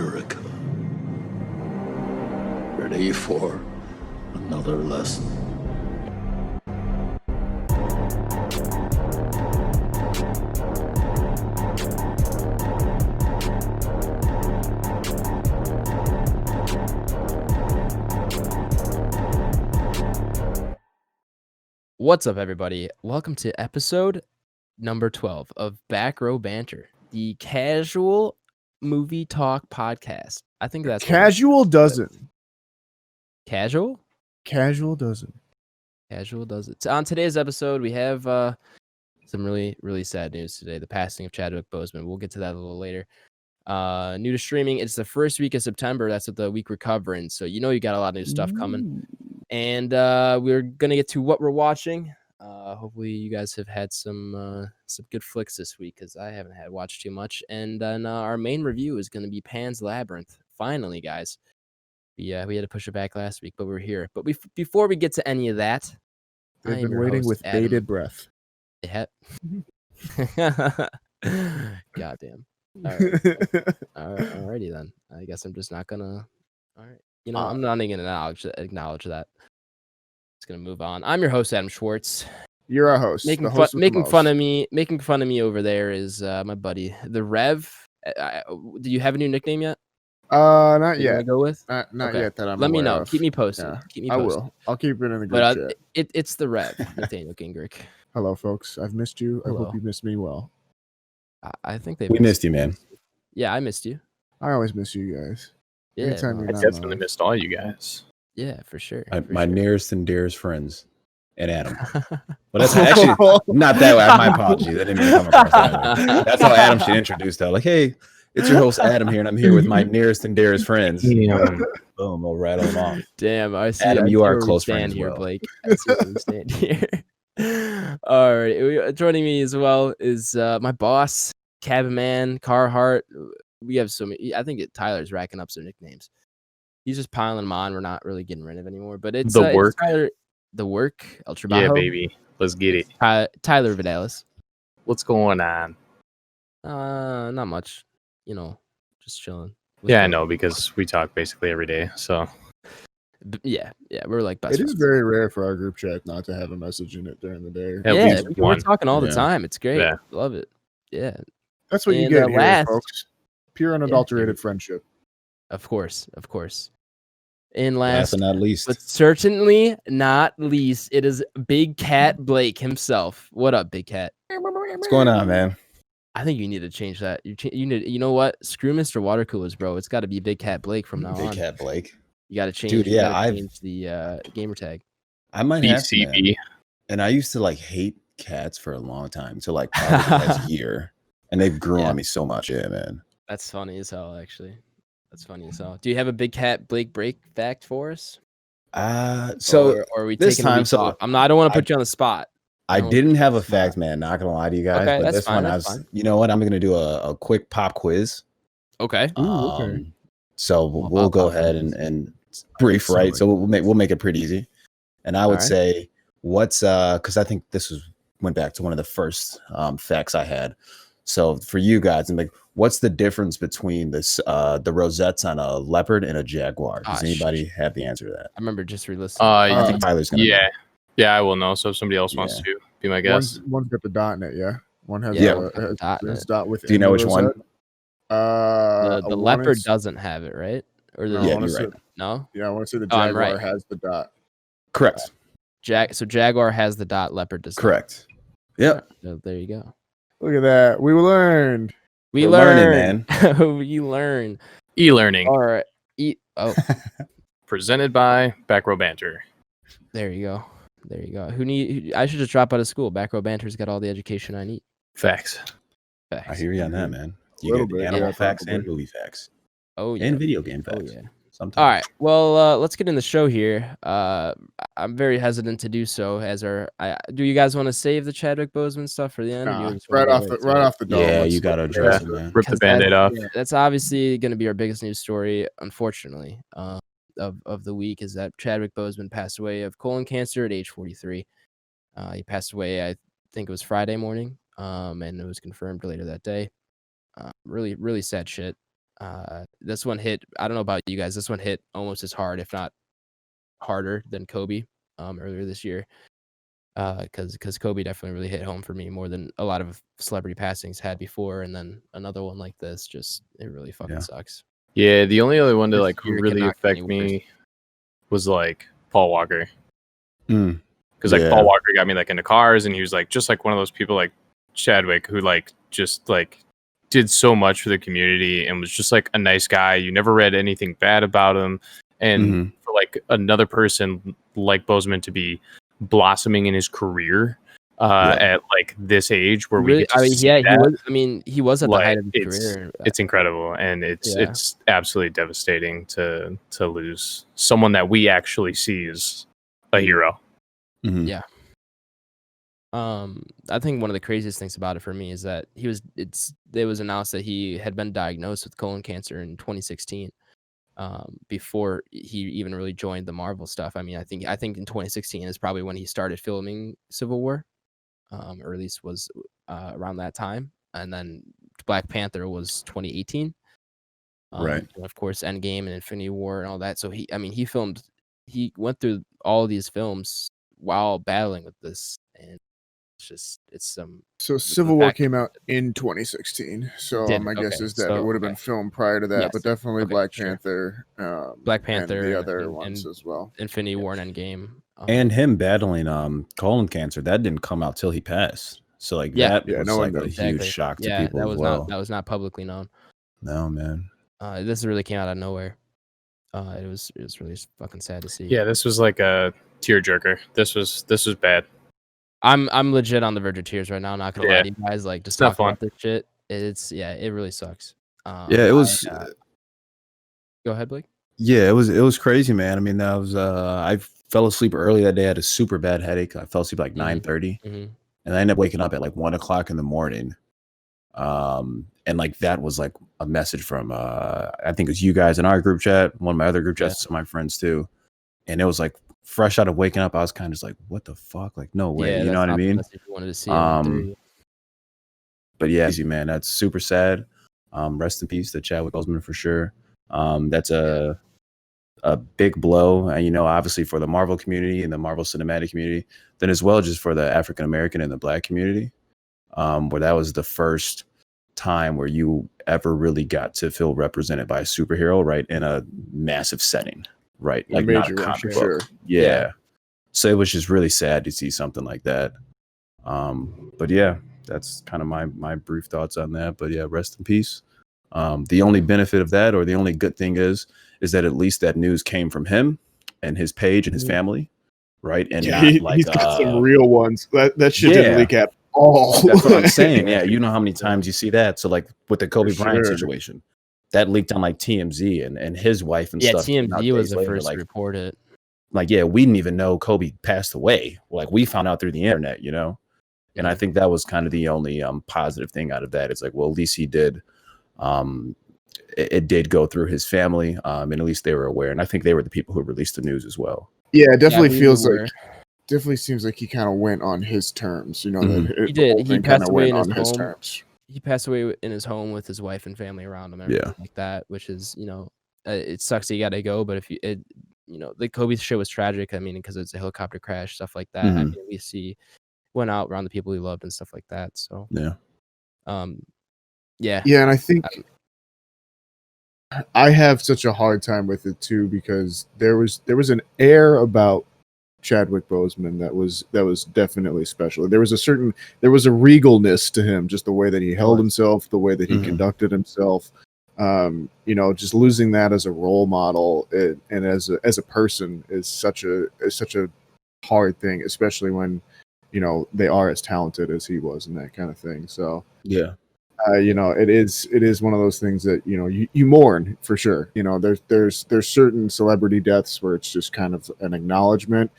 America. Ready for another lesson? What's up, everybody? Welcome to episode number 12 of Back Row Banter, the casual movie talk podcast. I think that's Casual doesn't. Casual? Casual doesn't. Casual does it. So on today's episode, we have some really sad news today. The passing of Chadwick Boseman. We'll get to that a little later. New to streaming. It's the first week of September. That's what the week we're covering. So you know you got a lot of new stuff coming. And we're gonna get to what we're watching. Hopefully you guys have had some good flicks this week, because I haven't had watched too much. And then our main review is gonna be Pan's Labyrinth. Finally, guys. We had to push it back last week, but we're here. But before we get to any of that, I've been waiting with bated breath. Goddamn. All right. Alrighty then. I guess I'm just not gonna. All right. You know, I'm not even gonna acknowledge that. Just gonna move on. I'm your host, Adam Schwartz. You're a host. Making fun of me over there is my buddy, the Rev. Do you have a new nickname yet? Not yet. Go with not okay. yet. That I'm. Let me know. Of. Keep me posted. Yeah, Keep me posted. I will. I'll keep it in the group chat. It's the Rev, Nathaniel Gingrich. Hello, folks. I've missed you. Hello. I hope you missed me well. I think we missed you, man. Yeah, I missed you. I always miss you guys. Yeah, I definitely missed all you guys. Yeah, for sure. My nearest and dearest friends, and Adam. But that's actually not that way. My apologies. I didn't mean to come across that way. That's how Adam should introduce that. Like, hey, it's your host Adam here, and I'm here with my nearest and dearest friends. Boom, we'll rattle them off. Damn, I see. Adam, you are a close friend here, well. Blake. I see where we stand here. All right, joining me as well is my boss, Cabin Man, Carhartt. We have so many. I think Tyler's racking up some nicknames. He's just piling them on. We're not really getting rid of anymore. But it's the work. It's Tyler, the work. El Trabajo. Yeah, baby. Let's get it. Tyler Vidalis. What's going on? Not much. You know, just chilling. I know, because we talk basically every day. So yeah, we're like best friends. It is very rare for our group chat not to have a message in it during the day. Yeah, we're talking all the time. It's great. Yeah. Love it. Yeah, that's what you get here, folks. Pure unadulterated friendship. Of course. And last but not least, but certainly not least, it is Big Cat Blake himself. What up, Big Cat? What's going on, man? I think you need to change that. You need. You know what? Screw Mr. Water Coolers, bro. It's got to be Big Cat Blake from now on. Big Cat Blake. You got to change. Dude, yeah, I've changed the gamer tag. I might have to, BCB. And I used to like hate cats for a long time, so like probably the last year, and they've grown on me so much. Yeah, man. That's funny as hell, actually. That's funny as hell. Do you have a Big Cat Blake break fact for us? So or are we this taking time, off? I don't want to put you on the spot. I didn't have a fact, man. Not gonna lie to you guys, okay, but that's this fine, one, fine. You know what? I'm gonna do a quick pop quiz. Okay. Okay. So we'll go ahead and brief, right? So we'll make it pretty easy. And I would say, what's because I think this went back to one of the first facts I had. So for you guys, I'm like, what's the difference between the rosettes on a leopard and a jaguar? Does anybody have the answer to that? I remember just re-listening. I think Tyler's gonna know. Yeah, I will know. So if somebody else wants to be my guess. One's got the dot in it, yeah. One has the dot with. Do you know which one? The leopard doesn't have it, right? Or the you're right. No? Yeah, I want to say the jaguar has the dot. Correct. So jaguar has the dot, leopard does not. Correct. Yep. So there you go. Look at that. We learned. We're learning, man. We learn. E-learning. All right. Presented by Back Row Banter. There you go. I should just drop out of school. Back Row Banter's got all the education I need. Facts. I hear you on that, man. You get animal facts and movie facts. Oh yeah. And video game facts. Oh yeah. Sometimes. All right. Well, let's get in the show here. I'm very hesitant to do so. Do you guys want to save the Chadwick Boseman stuff for the end? Right off the dome. Yeah, you gotta address it, man. Rip the Band-Aid off. That's obviously going to be our biggest news story, unfortunately, of the week. Is that Chadwick Boseman passed away of colon cancer at age 43. He passed away, I think it was Friday morning, and it was confirmed later that day. Really, really sad shit. This one hit. I don't know about you guys. This one hit almost as hard, if not harder, than Kobe earlier this year. Because Kobe definitely really hit home for me more than a lot of celebrity passings had before, and then another one like this, it really fucking sucks. Yeah, the only other one to This like year really cannot get affect any me was like Paul Walker, Mm. because like Yeah. Paul Walker got me like into cars, and he was like just like one of those people like Chadwick who like just like did so much for the community and was just like a nice guy. You never read anything bad about him, and for like another person like Bozeman to be blossoming in his career at like this age where we get to see that, he was at the height of his it's career. it's incredible, and it's absolutely devastating to lose someone that we actually see as a hero. Mhm. Yeah. I think one of the craziest things about it for me is that it was announced that he had been diagnosed with colon cancer in 2016. Before he even really joined the Marvel stuff. I mean, I think in 2016 is probably when he started filming Civil War, or at least was around that time. And then Black Panther was 2018. Right. And of course, Endgame and Infinity War and all that. So he went through all these films while battling with this, and So Civil War came out in 2016. So my guess is that it would have been filmed prior to that, Yes. but definitely Black Sure. Panther, and the other ones as well. Infinity War and Endgame. And him battling colon cancer, that didn't come out till he passed. So like that was like a huge shock to people that as was well. that was not publicly known. No, man. This really came out of nowhere. It was really fucking sad to see. Yeah, this was like a tearjerker. This was bad. I'm legit on the verge of tears right now. Not gonna lie to you guys. Like, just talking about this shit. It really sucks. Yeah, it was. Go ahead, Blake. Yeah, it was crazy, man. I mean, that was I fell asleep early that day. I had a super bad headache. I fell asleep like 9:30, and I ended up waking up at like 1:00 in the morning. And like that was like a message from I think it was you guys in our group chat, one of my other group chats, some of my friends too. And it was like fresh out of waking up, I was kind of just like, what the fuck? Like, no way. You know what I mean? Wanted to see but yeah, man, that's super sad. Rest in peace to Chadwick Boseman for sure. That's a big blow, and obviously for the Marvel community and the Marvel cinematic community, then as well just for the African American and the Black community, where that was the first time where you ever really got to feel represented by a superhero, right, in a massive setting, right, like not a comic book. Sure. Yeah. So it was just really sad to see something like that. But yeah, that's kind of my brief thoughts on that. But yeah, rest in peace. The only benefit of that, or the only good thing is that at least that news came from him and his page and his family, right? And he's got some real ones. That shit didn't leak at all. That's what I'm saying. Yeah, you know how many times you see that. So like with the Kobe Bryant situation, that leaked on like TMZ and his wife and stuff. Yeah, TMZ was the first to report it. Like, yeah, we didn't even know Kobe passed away. Like, we found out through the internet, And I think that was kind of the only positive thing out of that. It's like, well, at least he did. It did go through his family, and at least they were aware. And I think they were the people who released the news as well. Yeah, it definitely definitely seems like he kind of went on his terms. That he did. He passed away in his home. Terms. He passed away in his home with his wife and family around him. Everything like that, which is, it sucks that you got to go. But if the Kobe show was tragic. I mean, because it's a helicopter crash, stuff like that. I mean, at least he went out around the people he loved and stuff like that. So yeah. And I think I have such a hard time with it too, because there was an air about Chadwick Boseman that was definitely special. There was a regalness to him, just the way that he held himself, the way that he conducted himself. Just losing that as a role model and as a person is such a hard thing, especially when they are as talented as he was and that kind of thing. So yeah. It is one of those things that you mourn for sure. There's certain celebrity deaths where it's just kind of an acknowledgement,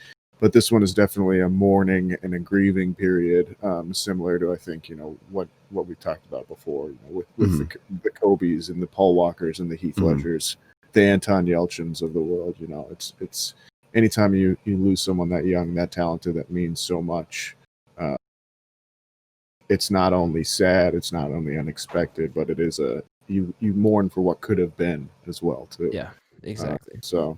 but this one is definitely a mourning and a grieving period, similar to I think what we talked about before. With the Kobes and the Paul Walkers and the Heath Ledgers, the Anton Yelchins of the world. It's anytime you lose someone that young, that talented, that means so much. It's not only sad, it's not only unexpected, but it is you mourn for what could have been as well too. Yeah, exactly. So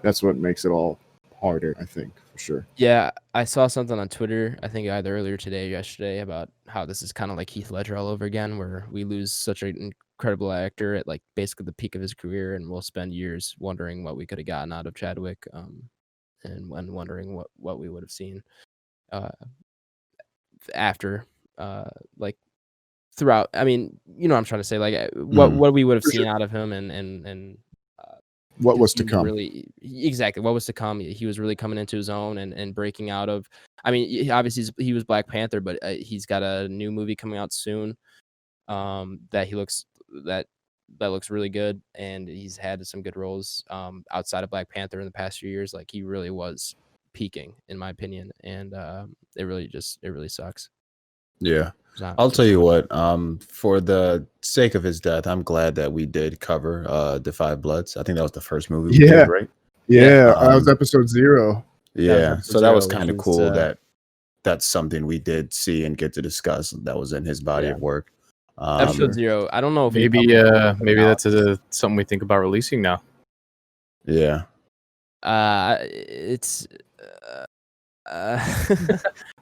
that's what makes it all harder, I think, for sure. Yeah, I saw something on Twitter, I think either earlier today or yesterday, about how this is kind of like Heath Ledger all over again, where we lose such an incredible actor at like basically the peak of his career, and we'll spend years wondering what we could have gotten out of Chadwick, and when wondering what we would have seen after, like throughout. I mean, you know what I'm trying to say, like what we would have seen out of him, and what was to come. Really, exactly what was to come. He was really coming into his own and breaking out of. I mean, obviously he was Black Panther, but he's got a new movie coming out soon. That looks really good, and he's had some good roles outside of Black Panther in the past few years. Like he really was peaking, in my opinion, and it really sucks. Yeah. I'll tell you what, for the sake of his death, I'm glad that we did cover The Five Bloods. I think that was the first movie we did, right? Yeah, that was episode 0. Yeah, so that was kind of cool that that's something we did see and get to discuss that was in his body of work. Episode 0, I don't know if maybe that's something we think about releasing now. Yeah. It's...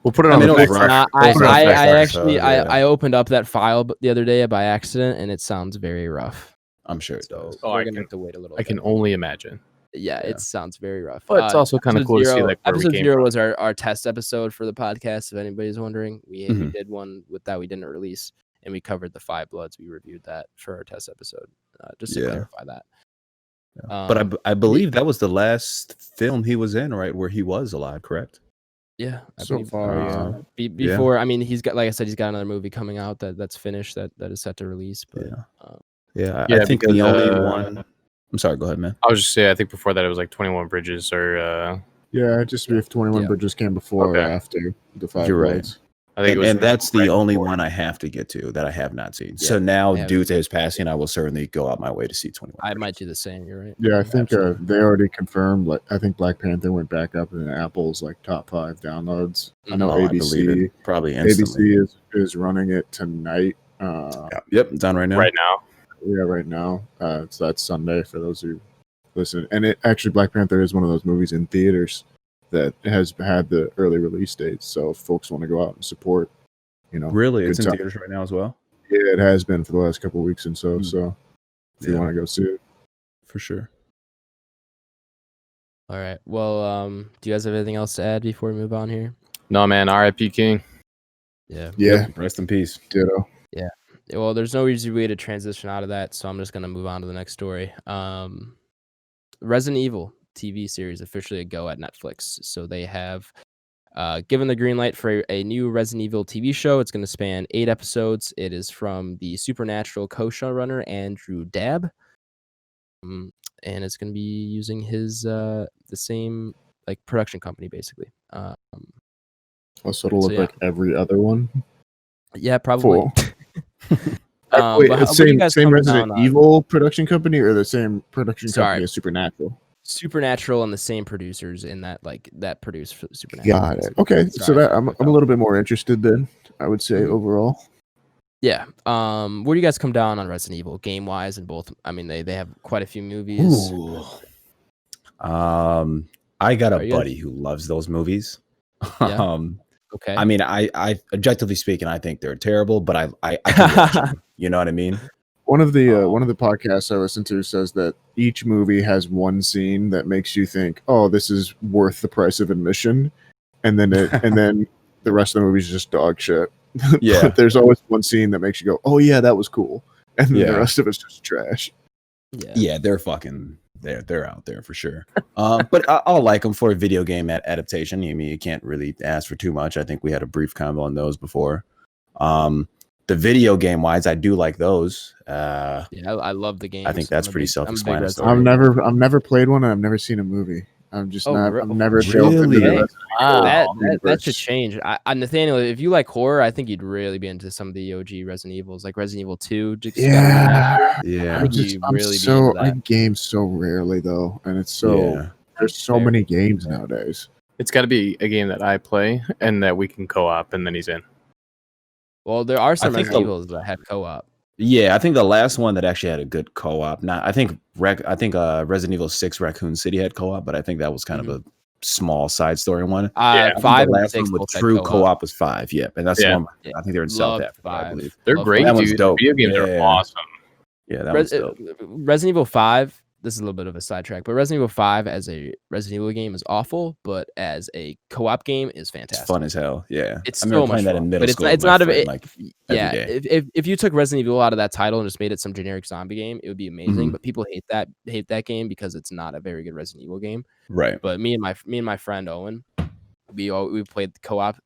we'll put it on I opened up that file the other day by accident, and it sounds very rough. I'm sure it does. We're gonna have to wait a little. I can only imagine. Yeah, it sounds very rough. But it's also kind of cool to see like where episode we came 0 from. was our test episode for the podcast. If anybody's wondering, we did one with that we didn't release, and we covered The Five Bloods. We reviewed that for our test episode, just to clarify that. Yeah. But I believe that was the last film he was in, right, where he was alive, correct? Yeah, so far, before, I mean, he's got, like I said, he's got another movie coming out that's finished that is set to release. But I think the only one. I'm sorry, go ahead, man. I was just saying, I think before that it was like 21 Bridges or. Yeah, just if 21 Bridges came before or after The Five You're Bloods. Right. I think and that's the only one I have to get to that I have not seen. So now, due to his passing, I will certainly go out my way to see 21. I might do the same. You're right. Yeah, I think they already confirmed. Like, I think Black Panther went back up in Apple's like top 5 downloads. I know ABC probably instantly. ABC is running it tonight. Yep, it's on right now. Right now. Yeah, right now. So that's Sunday for those who listen. And it actually, Black Panther is one of those movies in theaters that has had the early release dates. So if folks want to go out and support, really, it's in theaters right now as well. Yeah, it has been for the last couple of weeks and so. So if you want to go see it, for sure. All right. Well, do you guys have anything else to add before we move on here? No, man. R.I.P. King. Yeah. Rest in peace. Ditto. Yeah. Well, there's no easy way to transition out of that, so I'm just gonna move on to the next story. Resident Evil TV series officially a go at Netflix. So they have given the green light for a new Resident Evil TV show. It's going to span 8 episodes. It is from the Supernatural co-showrunner Andrew Dabb, and it's going to be using his the same like production company basically. So it'll look like every other one. Yeah, probably. Wait, same Resident Evil production company or the same production company as Supernatural? Supernatural and the same producers in that produce for Supernatural. Got it. Okay, so that I'm a little bit more interested then, I would say overall. Yeah. Where do you guys come down on Resident Evil game wise and both? I mean, they have quite a few movies. Ooh. I got a buddy who loves those movies. Yeah. Okay. I mean, I objectively speaking, I think they're terrible, but I can watch them. You know what I mean? One of the podcasts I listen to says that each movie has one scene that makes you think, "Oh, this is worth the price of admission," and then the rest of the movie is just dog shit. Yeah, but there's always one scene that makes you go, "Oh yeah, that was cool," and then the rest of it's just trash. Yeah, they're fucking they're out there for sure. But I'll like them for a video game adaptation. I mean, you can't really ask for too much. I think we had a brief combo on those before. The video game wise, I do like those. I love the game. I think that's pretty self-explanatory. I've never played one and I've never seen a movie. I'm just I'm never really. That should change. Nathaniel, if you like horror, I think you'd really be into some of the OG Resident Evils, like Resident Evil 2. Yeah. I game so rarely though, and it's so there's so many games nowadays. It's got to be a game that I play and that we can co-op, and then he's in. Well, there are some Resident Evils that have co-op. Yeah, I think the last one that actually had a good co-op. I think Resident Evil 6 Raccoon City had co-op, but I think that was kind of a small side story one. Yeah. 5 the and last 6 one with both had true co-op was 5. Yeah, and that's the one. Yeah. I think they're in South Loved Africa, I 5. believe. They're Love great, That one's dude. dope. Video games are Yeah. awesome. Yeah, that was dope. Resident Evil 5. This is a little bit of a sidetrack, but Resident Evil 5 as a Resident Evil game is awful, but as a co-op game is It's fantastic. fun as hell. Yeah, It's I remember so playing much that fun, in middle but school. it's with my not a friend, like yeah. every day. If you took Resident Evil out of that title and just made it some generic zombie game, it would be amazing. Mhm. But people hate that game because it's not a very good Resident Evil game. Right. But me and my friend Owen, we played co-op.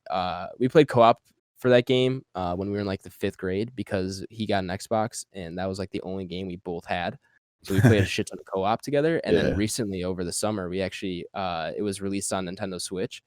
We played co-op for that game when we were in like the 5th grade because he got an Xbox and that was like the only game we both had. So we played a shit ton of co-op together. And Yeah. then recently over the summer, we actually it was released on Nintendo Switch.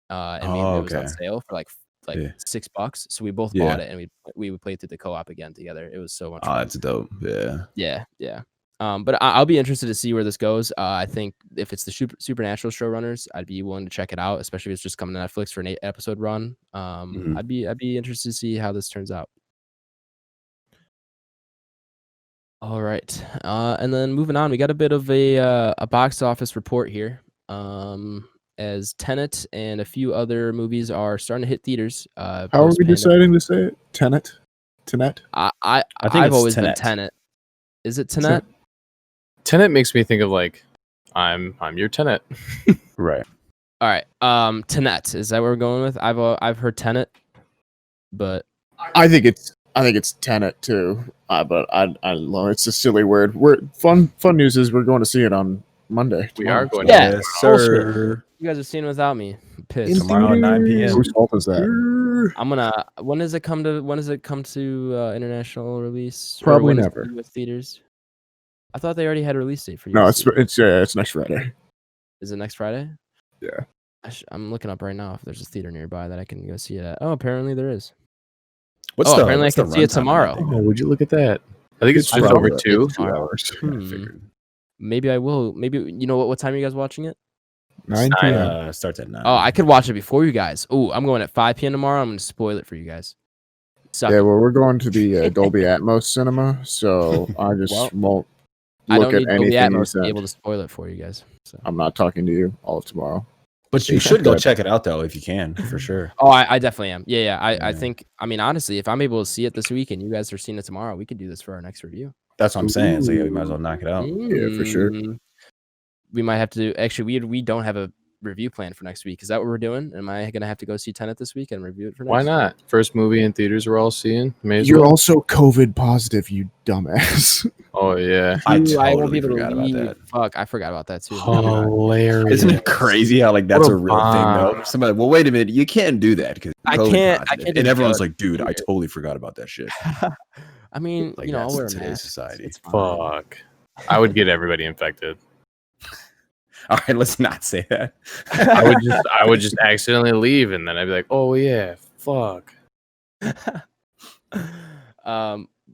And it was on okay. sale for like Yeah. $6. So we both Yeah. bought it and we would play through the co-op again together. It was so much Oh, fun. that's dope. Yeah. Yeah. But I'll be interested to see where this goes. I think if it's the Supernatural showrunners, I'd be willing to check it out, especially if it's just coming to Netflix for an 8-episode run. Mhm. I'd be interested to see how this turns out. All right. And then moving on, we got a bit of a box office report here. As Tenet and a few other movies are starting to hit theaters. How are we deciding to say it? Tenet? I've it's always Tenet. been Tenet. Is it Tenet? Tenet makes me think of like I'm your Tenet. Right. All right. Tenet. Is that what we're going with? I've heard Tenet, but I think it's Tenet too. But I don't know. It's a silly word. Fun news is we're going to see it on Monday. We are going. Yeah. Yes, sir. you guys are seeing without me. I'm pissed. Tomorrow at 9 p.m. Whose fault is that? I'm gonna. When does it come to international release? Or Probably when is it never. with theaters. I thought they already had a release date for you. No, to it's see. it's next Friday. Is it next Friday? Yeah. I'm looking up right now if there's a theater nearby that I can go see it at. Oh, apparently there is. What's apparently I the can see it runtime on tomorrow. that thing? Oh, would you look at that? I think it's I just know over it. 2. It's 2 hours. Yeah, I figured. Maybe I will. Maybe you know what time are you guys watching it? 9 p.m. Starts at 9. Oh, I could watch it before you guys. Oh, I'm going at 5 p.m. tomorrow. I'm going to spoil it for you guys. Suck Yeah, it. well, we're going to the Dolby Atmos cinema, so I just Well, won't I look don't at need Dolby anything you Atmos to be said. able to spoil it for you guys. So. I'm not talking to you all of tomorrow. But you should go check it out though if you can, for sure. Oh, I definitely am. Yeah. I Yeah. think. I mean, honestly, if I'm able to see it this week and you guys are seeing it tomorrow, we could do this for our next review. That's what I'm saying. So yeah, we might as well knock it out. Yeah, for sure. We might have to do. Actually, we don't have a review plan for next week. Is that what we're doing? Am I gonna have to go see Tenet this week and review it for next? Why not? First movie in theaters we're all seeing. May as You're well. also COVID positive, you dumbass. Oh yeah. I totally won't be able to forgot about leave. that. Fuck, I forgot about that too. Hilarious. Isn't it crazy how like that's What a a real thing though? bomb. Somebody, well, wait a minute, you can't do that because I can't do and everyone's that. like, dude, I totally forgot about that shit. I mean, Like you know, I'll that's wear a today's mask. society. It's fine. Fuck. I would get everybody infected. All right, let's not say that. I would just accidentally leave and then I'd be like, oh yeah, fuck.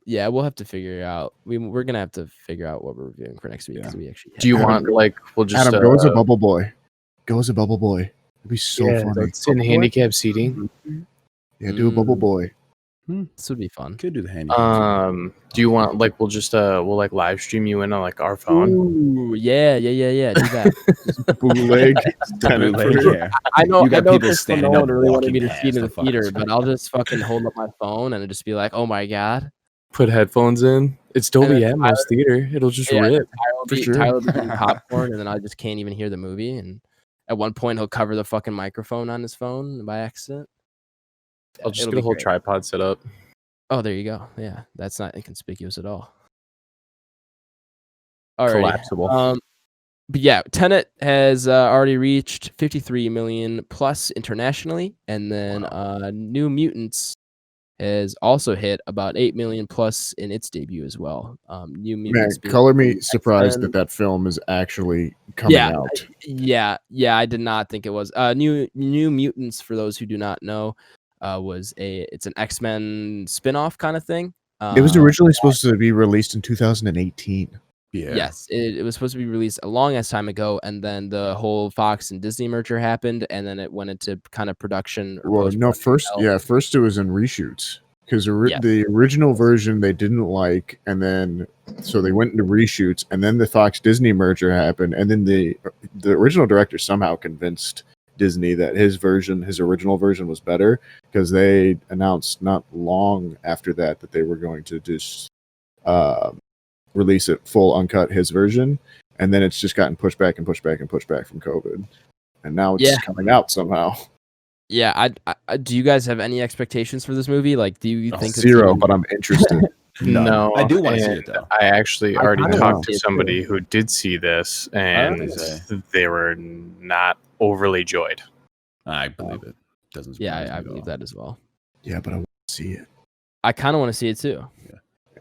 Yeah, we'll have to figure out. We're gonna have to figure out what we're reviewing for next week because we actually. Do you Adam, want like we'll just Adam, go as a bubble boy. Go as a bubble boy. It'd be so funny. It's in handicap seating. Yeah, do a bubble boy. This would be fun. Could do the handy. Do you want like we'll just we'll like live stream you in on like our phone? Ooh, yeah. Do that. Bootleg. Yeah. I know. You got I know people Chris standing Nolan up really wanted walking me to past see it in the the fucking theater, but screen. I'll just fucking hold up my phone and just be like, "Oh my god!" Put headphones in. It's Dolby And then Atmos theater. It'll just Yeah. rip. Tyler will be eating popcorn, and then I just can't even hear the movie. And at one point, he'll cover the fucking microphone on his phone by accident. I'll just It'll get a be whole great. tripod set up. Oh, there you go. Yeah, that's not inconspicuous at all. All right. Collapsible. But yeah, Tenet has already reached 53 million plus internationally, and then New Mutants has also hit about 8 million plus in its debut as well. New Man, Mutants. being color me surprised X-Men. that film is actually coming out. Yeah, I did not think it was. New Mutants, for those who do not know, it's an X-Men spin-off kind of thing. It was originally supposed to be released in 2018. Yeah. Yes, it was supposed to be released a long ass time ago, and then the whole Fox and Disney merger happened, and then it went into kind of production. Well, no, first it was in reshoots. because Yes. the original version they didn't like, and then so they went into reshoots, and then the Fox Disney merger happened, and then the original director somehow convinced Disney that his original version was better, because they announced not long after that they were going to just release it full uncut, his version, and then it's just gotten pushed back and pushed back and pushed back from COVID, and now it's coming out somehow. Yeah, I do you guys have any expectations for this movie? Like, do you think Zero, but I'm interested. No, I do want to see and it though. I actually already kinda talked wanna to see it, somebody who did see this, and they were not overly joyed. I believe it. Doesn't. Yeah, surprise me I at believe all. that as well. Yeah, but I want to see it. I kind of want to see it too.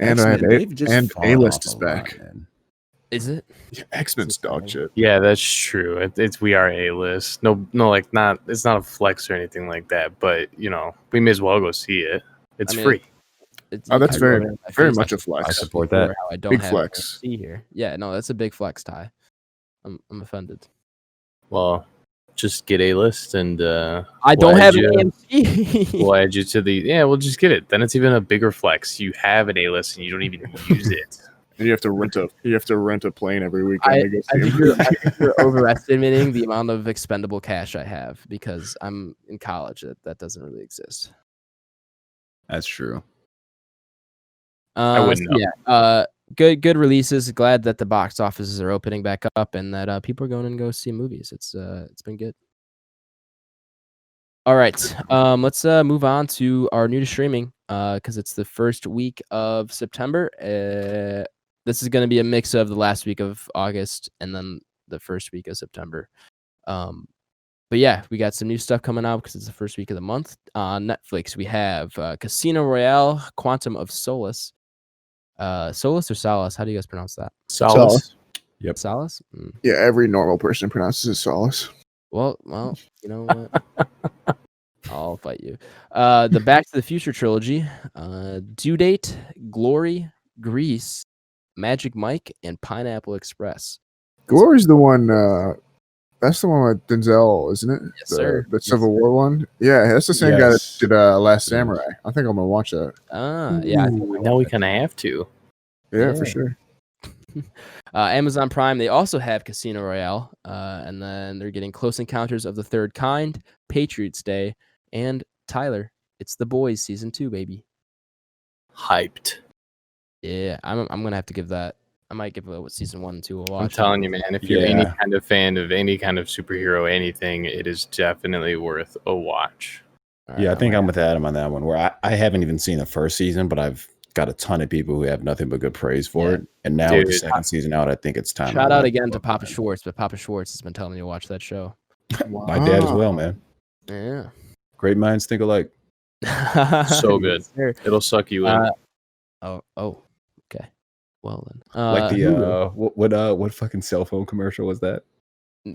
And X-Men, they've just and fallen A-List off is a lot, back. man. Is it? Yeah, X-Men's dog shit. Yeah, that's true. It's we are A-list. No, like not. It's not a flex or anything like that. But we may as well go see it. It's I mean, free. Oh, that's very I very faced much a that flex. I support before, that. how I don't Big have flex. AMC here. Yeah, no, that's a big flex, Ty. I'm offended. Well, just get A-list, and I don't we'll have add an you- AMC. We'll add you to the. Yeah, we'll just get it. Then it's even a bigger flex. You have an A-list, and you don't even use it. And you have to rent a plane every weekend to go I see think a movie. you're overestimating the amount of expendable cash I have because I'm in college. That doesn't really exist. That's true. wouldn't know. Yeah. Good releases. Glad that the box offices are opening back up and that people are going and go see movies. It's been good. All right. Let's move on to our new to streaming because it's the first week of September. This is going to be a mix of the last week of August and then the first week of September. But yeah, we got some new stuff coming out because it's the first week of the month. On Netflix, we have Casino Royale, Quantum of Solace. Solace or Solace? How do you guys pronounce that? Solace. Yep. Solace? Yeah, every normal person pronounces it Solace. Well, you know what? I'll fight you. The Back to the Future trilogy, Due Date, Glory, Grease, Magic Mike, and Pineapple Express. Glory's the one. That's the one with Denzel, isn't it? Yes, sir. The Civil War one. Yeah, that's the same guy that Yes. did Last Samurai. I think I'm gonna watch that. Yeah. I think Ooh, now we kind of have to. Yeah, Yeah. for sure. Amazon Prime, they also have Casino Royale, and then they're getting Close Encounters of the Third Kind, Patriots Day, and Tyler, It's the Boys Season 2, baby. Hyped. Yeah, I'm gonna have to give that. I might give Season 1 and 2 a watch. I'm telling you, man. If you're any Yeah. kind of fan of any kind of superhero, anything, it is definitely worth a watch. All Yeah, I right, think I'm with Adam on that one. Where I haven't even seen the first season, but I've got a ton of people who have nothing but good praise for Yeah. it. And now with the Dude, second season out, I think it's time. Shout to out like again to look Papa at it. Schwartz, but Papa Schwartz has been telling me to watch that show. My dad as well, man. Yeah. Great minds think alike. So good. Yes, sir. It'll suck you in. Okay. Well then. Like the Hulu. what fucking cell phone commercial was that?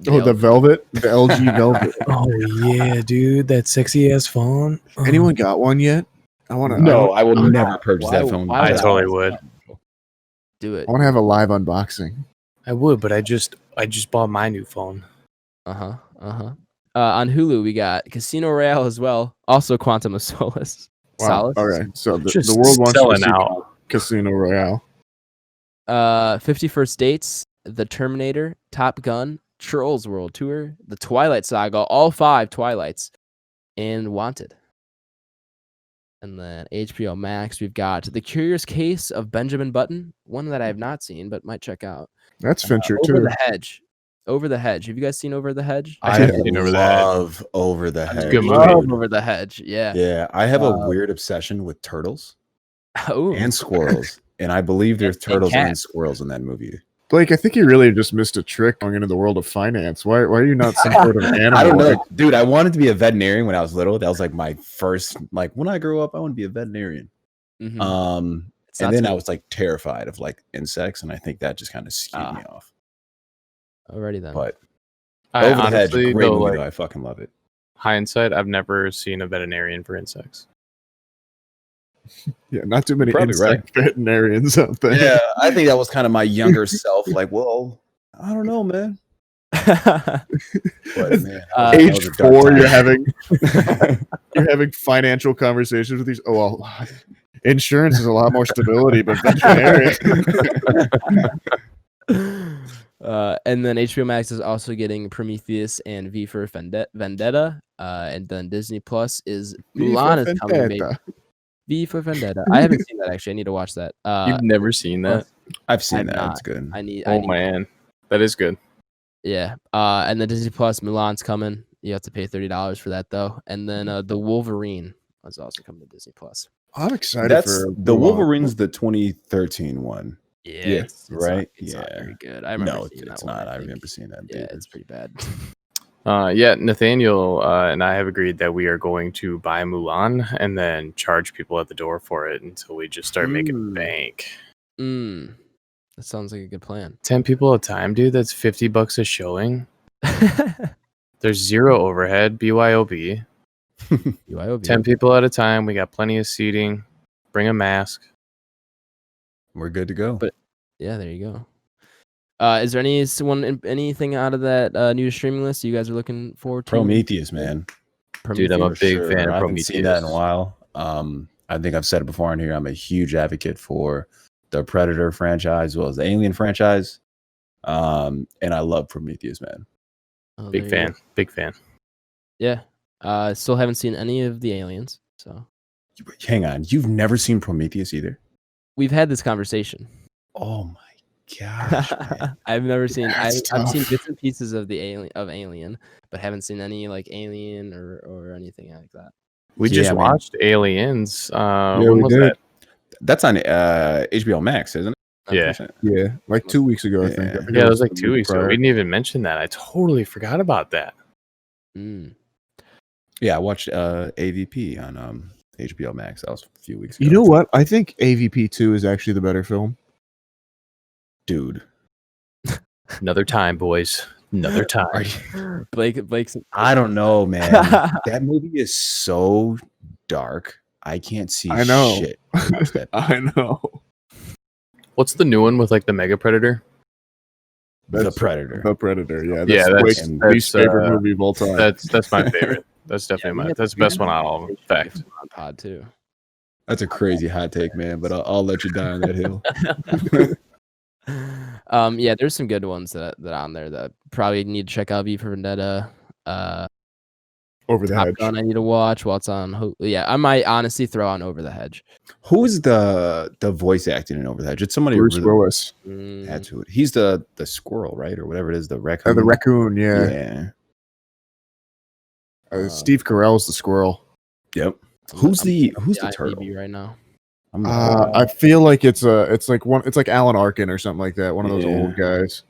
Oh, the Velvet, the LG Velvet. Oh yeah, dude, that sexy ass phone. Anyone got one yet? I want to. No, I will I'm never not. purchase Why- that phone. why I would totally would. Do it. I want to have a live unboxing. I would, but I just bought my new phone. On Hulu, we got Casino Royale as well. Also, Quantum of Solace. Wow. Solace. Okay, so Just the world wants to selling see out. Casino Royale. 51st Dates, The Terminator, Top Gun, Trolls World Tour, The Twilight Saga, all 5 Twilights, and Wanted. And then HBO Max, we've got The Curious Case of Benjamin Button, one that I have not seen but might check out. That's Fincher Over too. the Hedge. Over the Hedge. Have you guys seen Over the Hedge? I I haven't seen Over the Hedge. love Over the That's a Hedge. good movie. Love Over the Hedge. Yeah. Yeah, I have a weird obsession with turtles Ooh. and squirrels, and I believe there's And turtles and cats. squirrels in that movie. Blake, I think you really just missed a trick going into the world of finance. Why are you not some sort of animal? I don't know, dude. I wanted to be a veterinarian when I was little. That was like my first. Like when I grew up, I want to be a veterinarian. Mhm. It's And not then too- I was like terrified of like insects, and I think that just kind of skewed me off. Alrighty then. But I Over the Hedge, honestly, great though, movie. like, Though. I fucking love it. hindsight, I've never seen a veterinarian for insects. Yeah, not too many Probably insect veterinarians out there. Yeah, I think that was kind of my younger self. Like, well, I don't know, man. But man, Uh, that Age was a dark 4, time. you're having financial conversations with these. Oh well, insurance is a lot more stability, but veterinarian. And then HBO Max is also getting Prometheus and V for Vendetta. And then Disney Plus is Mulan is coming. Maybe. V for Vendetta. I haven't seen that actually. I need to watch that. You've never seen that? I've seen I've that. not. It's good. Oh man, that is good. Yeah. And then Disney Plus Mulan's coming. You have to pay $30 for that though. And then the Wolverine is also coming to Disney Plus. I'm excited That's for the Mulan. Wolverine's the 2013 one. Yeah, it's right? Not, it's not Yeah. very good. I remember No, seeing it's that one, not. I think. remember seeing that. Yeah, it's pretty bad. Yeah, Nathaniel and I have agreed that we are going to buy Mulan and then charge people at the door for it until we just start making bank. That sounds like a good plan. 10 people at a time, dude. That's $50 a showing. There's zero overhead. BYOB. 10 people at a time. We got plenty of seating. Bring a mask. We're good to go. But yeah, there you go. Is there anything out of that new streaming list you guys are looking forward to? Prometheus, man. Dude, I'm a big fan of I haven't Prometheus. seen that in a while. I think I've said it before on here. I'm a huge advocate for the Predator franchise as well as the Alien franchise. And I love Prometheus, man. Oh, Big fan. Big fan. Yeah. Still haven't seen any of the Aliens. So Hang on. You've never seen Prometheus either? we've had this conversation. Oh my gosh, man. I've never seen. I've That's seen tough. bits and pieces of the Alien, but haven't seen any like Alien or anything like that. We Yeah, just man. watched Aliens. Yeah, When we was did. that? That's on HBO Max, isn't it? I'm Yeah. pretty sure. Yeah, like 2 weeks ago, I think. Yeah. I think Yeah, it was the like 2 week weeks ago. prior. We didn't even mention that. I totally forgot about that. Mm. Yeah, I watched AVP on HBO Max. That was a few weeks ago. You know what? I think AVP 2 is actually the better film. Dude. Another time, boys. Another time. Blake's. I don't know, man. That movie is so dark. I can't see I know. shit. past that. I know. What's the new one with like the mega predator? The Predator. The Predator, yeah. Yeah, that's- Blake's that's, least favorite movie of all time. That's my favorite. That's definitely that's the best one out of all of them. Fact. on pod too. That's a crazy hot take, man, but I'll let you die on that hill. Yeah, there's some good ones that on there that probably need to check out. V for Vendetta. Over the Top Hedge. Gun I need to watch. While it's on. Yeah, I might honestly throw on Over the Hedge. Who is the voice acting in Over the Hedge? It's somebody Bruce really Willis. had to it. He's the squirrel, right? Or whatever it is, the raccoon. The raccoon, yeah. Yeah. Steve Carell's the squirrel. Yep. Who's the IMDb turtle? right now? I'm I feel like it's like Alan Arkin or something like that. One of those Yeah. old guys.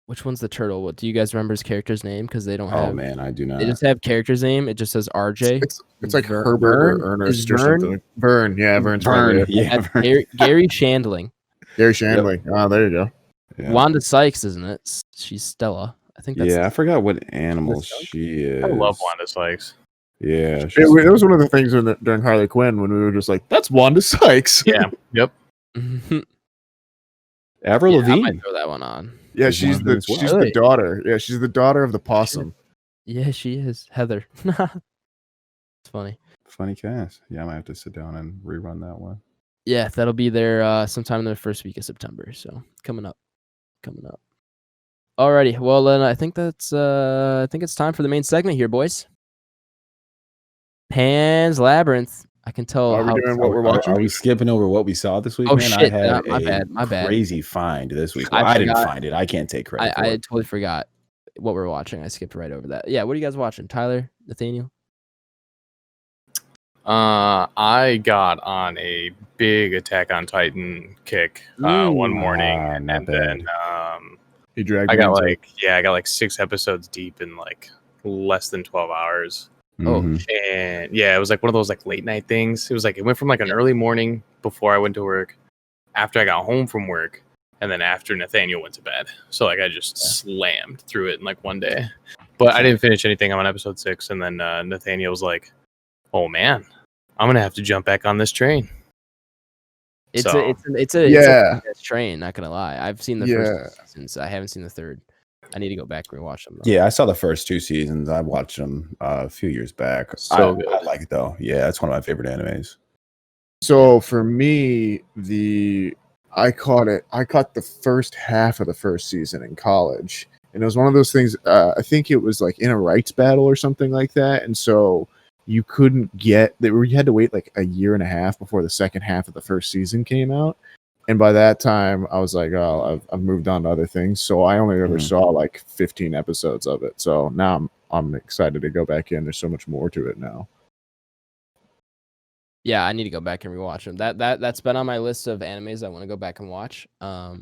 Which one's the turtle? What do you guys remember his character's name? Because they don't have. oh man, I do not. They just have character's name. It just says RJ. It's like Vern- Herbert Vern? or Ernest Is or Vern? something. Vern, yeah, Vern's Vern, right there. yeah, That's Vern. Gary Shandling. Gary Shandling. Oh, there you go. Yeah. Wanda Sykes, isn't it? She's Stella. I think that's. Yeah, I forgot what animal Miss Dunk? she is. I love Wanda Sykes. Yeah, It was one of the things during Harley Quinn when we were just like, "That's Wanda Sykes." Yeah. Yep. Avril I Lavigne. might throw that one on. Yeah, Is she's Wanda the as well? she's the daughter. Yeah, she's the daughter of the possum. Yeah, she is Heather. It's funny. Funny cast. Yeah, I might have to sit down and rerun that one. Yeah, that'll be there sometime in the first week of September. So coming up. Alrighty, well then I think it's time for the main segment here, boys. Pan's Labyrinth. I can tell. Are we how doing what we're watching? Are we skipping over what we saw this week? Oh, man? shit. I had My a bad. crazy find this week. I Well, I didn't forgot. find it. I can't take credit for I it. totally forgot what we're watching. I skipped right over that. Yeah, what are you guys watching? Tyler, Nathaniel? I got on a big Attack on Titan kick one morning, and not then He dragged. I me got into like 6 episodes deep in like less than 12 hours. Mhm. And yeah, it was like one of those like late night things. It was like it went from like an early morning before I went to work, after I got home from work, and then after Nathaniel went to bed. So like I just slammed through it in like one day. But I didn't finish anything. I'm on episode 6, and then Nathaniel was like, "Oh man, I'm gonna have to jump back on this train." It's So- a Yeah. train. Not gonna lie, I've seen the Yeah. first 2 seasons. I haven't seen the third. I need to go back and rewatch them. Though. Yeah, I saw the first 2 seasons. I watched them a few years back. So I good. like it though. Yeah, it's one of my favorite animes. So for me, I caught the first half of the first season in college, and it was one of those things. I think it was like in a rights battle or something like that, and so you couldn't get that. You had to wait like a year and a half before the second half of the first season came out. And by that time, I was like, oh, I've moved on to other things. So I only ever saw like 15 episodes of it. So now I'm excited to go back in. There's so much more to it now. Yeah, I need to go back and rewatch them. That's been on my list of animes I want to go back and watch. I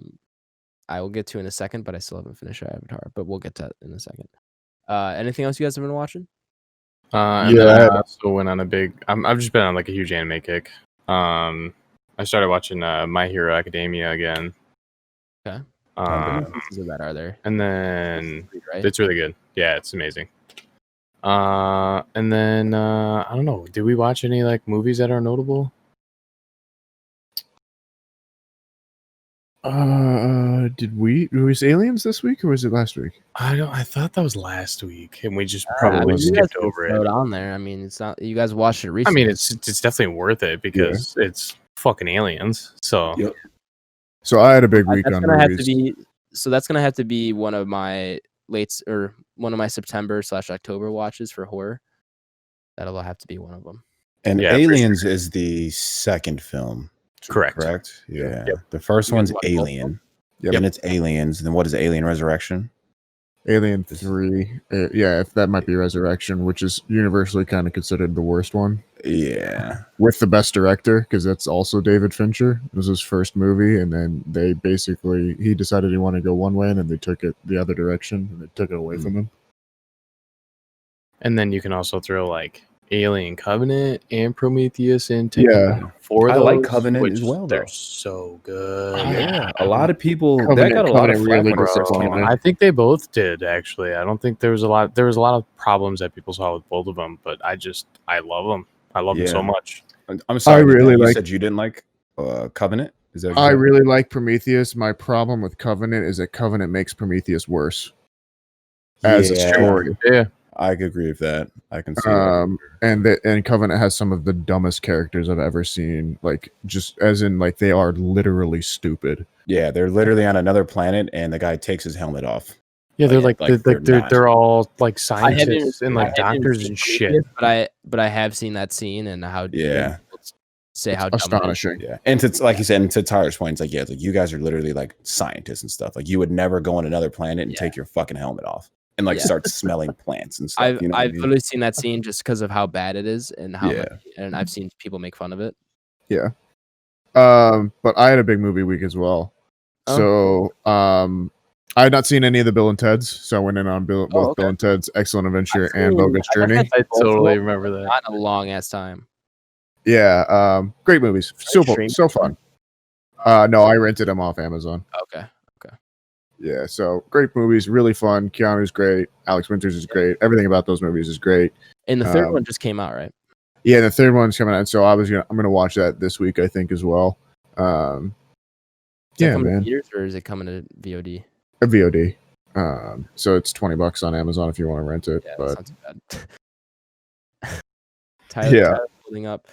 will get to in a second, but I still haven't finished Avatar. But we'll get to that in a second. Anything else you guys have been watching? And then I also went on a big. I've just been on like a huge anime kick. I started watching My Hero Academia again. Okay. How many pieces of that are there? And then Right? it's really good. Yeah, it's amazing. And then I don't know. Did we watch any like movies that are notable? Did we see Aliens this week or was it last week? I thought that was last week, and we just probably you guys skipped can over throw it. on there. I mean, it's not. You guys watched it I recently. mean, it's definitely worth it because it's fucking aliens. So Yep. So I had a big week that's on gonna have movies. to be. So that's gonna have to be one of my one of my September/October watches for horror. That'll have to be one of them. And Yeah, for Aliens is the second film. Correct. Yeah. Yep. The first You one's watched both of Alien. Yep. Then it's Aliens. Then what is Alien Resurrection? Alien 3. Yeah, if that might be Resurrection, which is universally kind of considered the worst one. Yeah. With the best director, because that's also David Fincher. It was his first movie, and then he decided he wanted to go one way, and then they took it the other direction, and they took it away from him. And then you can also throw like Alien Covenant and Prometheus into I like Covenant as well, They're though. so good. Yeah. A lot of people Covenant- that got a lot of Covenant flack really when it first came disappointed. out. I think they both did actually. I don't think there was a lot of problems that people saw with both of them, but I love them. I love them so much. I'm sorry. really you like- said you didn't like Covenant. Is that? What you I said? really like Prometheus. My problem with Covenant is that Covenant makes Prometheus worse as a story. Yeah. I could agree with that. I can see that. And Covenant has some of the dumbest characters I've ever seen. Like, just as in, like, they are literally stupid. Yeah, they're literally on another planet, and the guy takes his helmet off. Yeah, they're they're they're all like I haven't- scientists and like I haven't doctors seen and Prometheus, shit. But I have seen that scene and how say how dumb it is. Astonishing. Yeah, and to like you said, and to Tyler's point, it's like it's like you guys are literally like scientists and stuff. Like you would never go on another planet and take your fucking helmet off and like start smelling plants and stuff. I've you know what I mean? literally seen that scene just because of how bad it is and how Yeah. and I've seen people make fun of it. Yeah. But I had a big movie week as well. Oh. So I had not seen any of the Bill and Ted's, so I went in on both okay. Bill and Ted's Excellent Adventure I've and seen- Bogus I think Journey. I both of totally them, remember that. Not in a long ass time. Yeah, great movies. So streaming fun. No, I rented them off Amazon. Okay. Yeah, so great movies, really fun. Keanu's great. Alex Winters is great. Everything about those movies is great. And the third one just came out, right? Yeah, the third one's coming out, so I'm gonna watch that this week, I think, as well. Is that Yeah, coming man. to theaters or is it coming to VOD? A VOD. So it's $20 on Amazon if you want to rent it. Yeah, but that's not too bad. Tyler's holding up.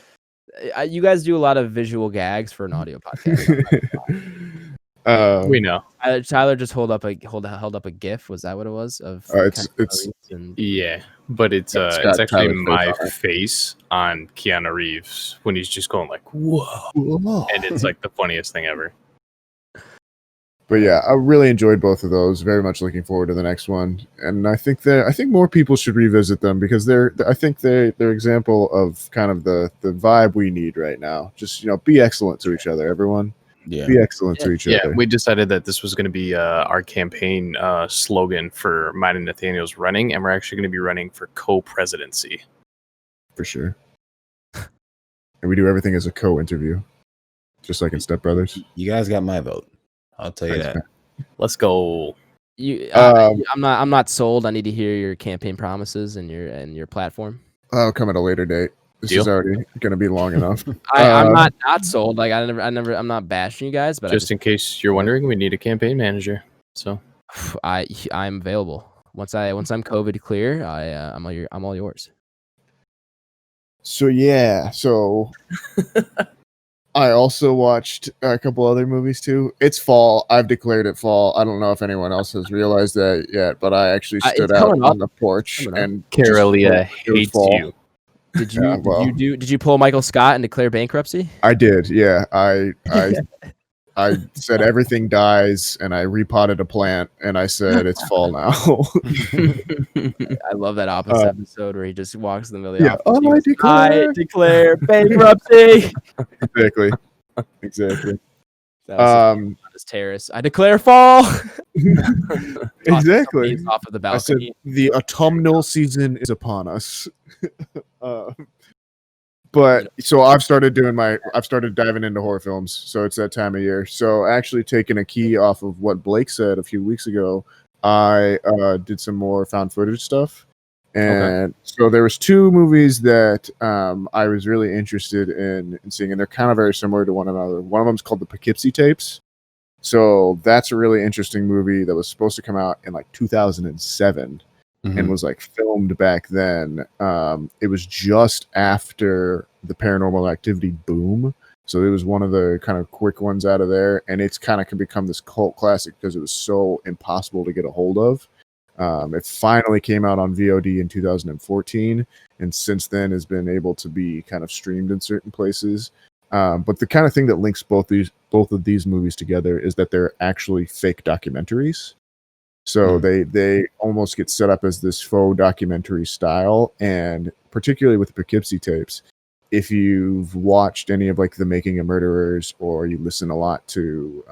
You guys do a lot of visual gags for an audio podcast. We know. Tyler just held up a GIF. Was that what it was? Of it's Yeah, but it's got actually Tyler's my face on it. face on Keanu Reeves when he's just going like whoa, and it's like the funniest thing ever. But yeah, I really enjoyed both of those. Very much looking forward to the next one, and I think more people should revisit them because they're example of kind of the vibe we need right now. Just be excellent to each other, everyone. Yeah. Be excellent to each Yeah, other. we decided that this was going to be our campaign slogan for mine and Nathaniel's running, and we're actually going to be running for co-presidency. For sure. And we do everything as a co-interview, just like in Step Brothers. You guys got my vote. I'll tell you Thanks, that. man. Let's go. I'm not sold. I need to hear your campaign promises and your platform. I'll come at a later date. This Deal. is already going to be long enough. I'm not sold. Like I'm not bashing you guys, but Just in case you're wondering, we need a campaign manager. So I'm available. Once I'm COVID clear, I'm all yours. So yeah, I also watched a couple other movies too. It's fall. I've declared it fall. I don't know if anyone else has realized that yet, but I actually stood It's out coming up. on the porch and Carolia just it was hates fall. you. Did you Yeah, well. did you pull Michael Scott and declare bankruptcy? I did. Yeah, I said everything dies, and I repotted a plant, and I said it's fall now. I love that office episode where he just walks in the middle of the Yeah. office. Oh, He goes, I I declare bankruptcy. exactly. Exactly. That was on his terrace. I declare fall. Exactly. Off of the I said balcony. the autumnal season is upon us. But so I've started diving into horror films. So it's that time of year. So actually taking a key off of what Blake said a few weeks ago, I did some more found footage stuff. And so there was two movies that I was really interested in seeing, and they're kind of very similar to one another. One of them is called the Poughkeepsie Tapes. So that's a really interesting movie that was supposed to come out in like 2007. And was like filmed back then. It was just after the Paranormal Activity boom, so it was one of the kind of quick ones out of there, and it's kind of can become this cult classic because it was so impossible to get a hold of. It finally came out on VOD in 2014, and since then has been able to be kind of streamed in certain places. But the kind of thing that links both of these movies together is that they're actually fake documentaries. So they almost get set up as this faux documentary style, and particularly with the Poughkeepsie Tapes, if you've watched any of like the Making of Murderers, or you listen a lot to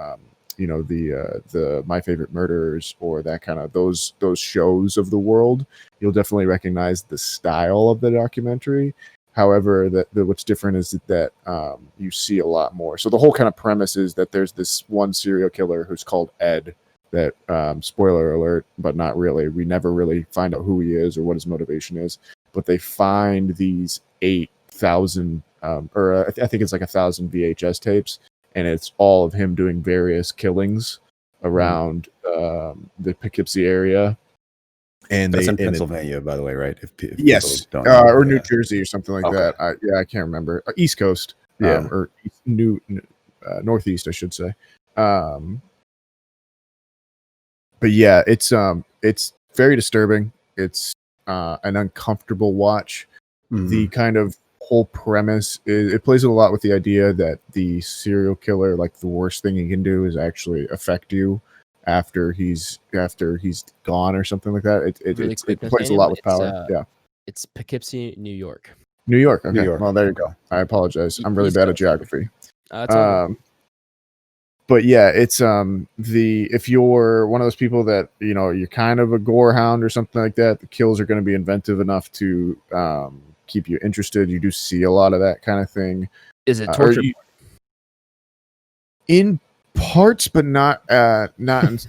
the My Favorite Murderers, or that kind of those shows of the world, you'll definitely recognize the style of the documentary. However, what's different is that you see a lot more. So the whole kind of premise is that there's this one serial killer who's called Ed. That spoiler alert, but not really. We never really find out who he is or what his motivation is. But they find these 8,000, I think it's like 1,000 VHS tapes, and it's all of him doing various killings around the Poughkeepsie area. And that's in Pennsylvania, by the way, right? If yes, don't know, or New Jersey or something like that. I can't remember. East Coast, or Northeast, I should say. But yeah, it's very disturbing. It's an uncomfortable watch. The kind of whole premise is it plays a lot with the idea that the serial killer, like the worst thing he can do is actually affect you after he's gone or something like that. It plays a lot with power. It's Poughkeepsie, New York. New York. Okay. New York. Well, there you go. I apologize. I'm really bad at geography. But yeah, it's if you're one of those people that you're kind of a gore hound or something like that, the kills are going to be inventive enough to keep you interested. You do see a lot of that kind of thing. Is it torture? In parts, but not not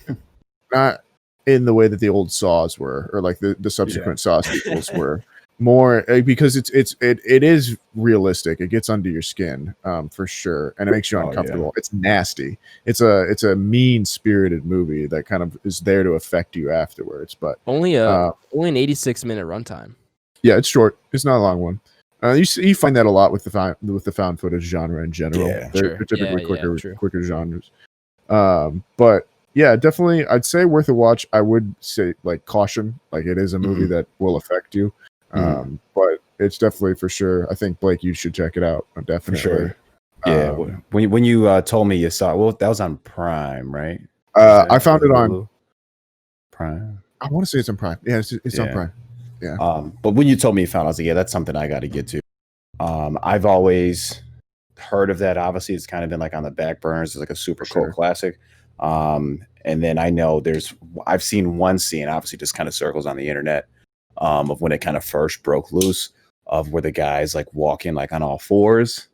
in the way that the old Saws were, or like the subsequent Saw sequels were. More because it is realistic. It gets under your skin for sure, and it makes you uncomfortable. It's nasty. It's a mean-spirited movie that kind of is there to affect you afterwards. But only an 86-minute runtime. Yeah, it's short. It's not a long one. You find that a lot with the found footage genre in general. Yeah, they're typically quicker genres. But yeah, definitely, I'd say worth a watch. I would say like caution, like it is a movie that will affect you. But it's definitely for sure. I think Blake, you should check it out. Definitely. For sure. Yeah. When you told me you saw it, well, that was on Prime, right? I found it on Prime. I want to say it's on Prime. Yeah, it's on Prime. Yeah. But when you told me you found it, I was like, yeah, that's something I got to get to. I've always heard of that. Obviously, it's kind of been like on the back burners. It's like a super cult classic. And then I know I've seen one scene, obviously just kind of circles on the internet, of when it kind of first broke loose, of where the guy's like walking like on all fours,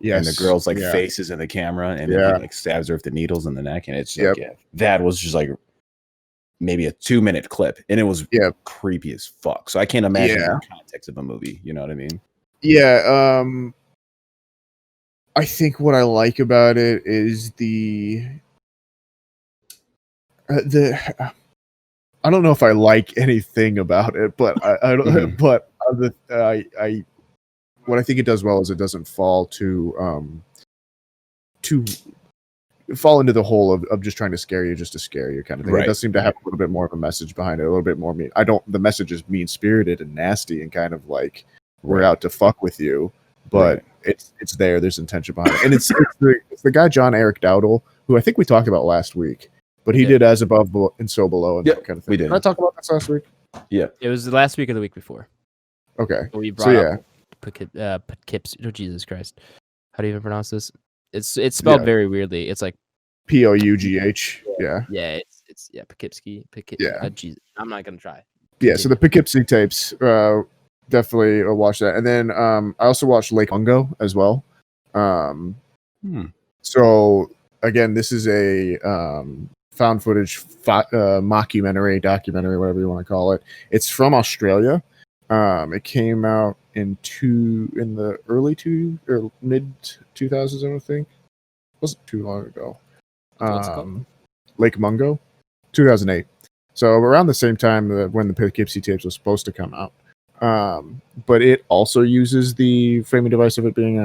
and the girl's like faces in the camera, and then he like stabs her with the needles in the neck, and it's like that was just like maybe a 2-minute clip, and it was creepy as fuck. So I can't imagine the context of a movie. You know what I mean? Yeah. I think what I like about it is I don't know if I like anything about it, but I don't. Mhm. But I what I think it does well is it doesn't fall to fall into the hole of just trying to scare you just to scare you kind of thing. It Right. does seem to have a little bit more of a message behind it, a little bit more mean. The message is mean spirited and nasty and kind of like we're out to fuck with you, but it's there. There's intention behind it, and it's the guy John Eric Dowdle, who I think we talked about last week, but he did As Above and So Below and that kind of thing. we did. Did I talk about this last week? Yeah. It was the last week or the week before. Okay. We So brought up Poughkeepsie. Oh, Jesus Christ. How do you even pronounce this? It's spelled very weirdly. It's like Pough. Yeah. Yeah, it's Poughkeepsie. Yeah. Jesus. I'm not gonna try. Yeah, so the Poughkeepsie Tapes, definitely watch that. And then I also watched Lake Mungo as well. So again, this is a found footage mockumentary, documentary, whatever you want to call it. It's from Australia. It came out in the mid 2000s, I think. It wasn't too long ago. What's it called? Lake Mungo, 2008. So around the same time when the Poughkeepsie Tapes was supposed to come out. But it also uses the framing device of it being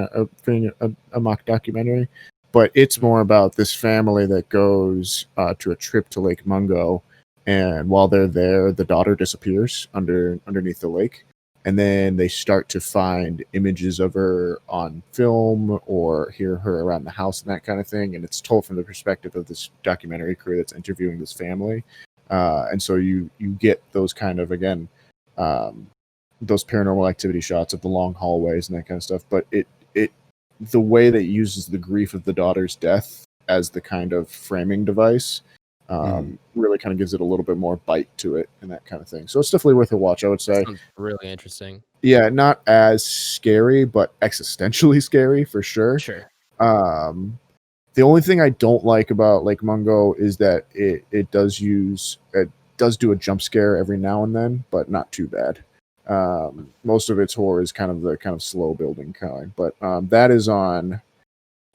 a mock documentary. But it's more about this family that goes to a trip to Lake Mungo, and while they're there, the daughter disappears underneath the lake, and then they start to find images of her on film or hear her around the house and that kind of thing. And it's told from the perspective of this documentary crew that's interviewing this family. And so you get those kind of, again, those paranormal activity shots of the long hallways and that kind of stuff. But the way that it uses the grief of the daughter's death as the kind of framing device really kind of gives it a little bit more bite to it and that kind of thing. So it's definitely worth a watch, I would say. Sounds really interesting. Yeah, not as scary, but existentially scary for sure. Sure. The only thing I don't like about Lake Mungo is that it does do a jump scare every now and then, but not too bad. Most of its horror is kind of slow building kind, but that is on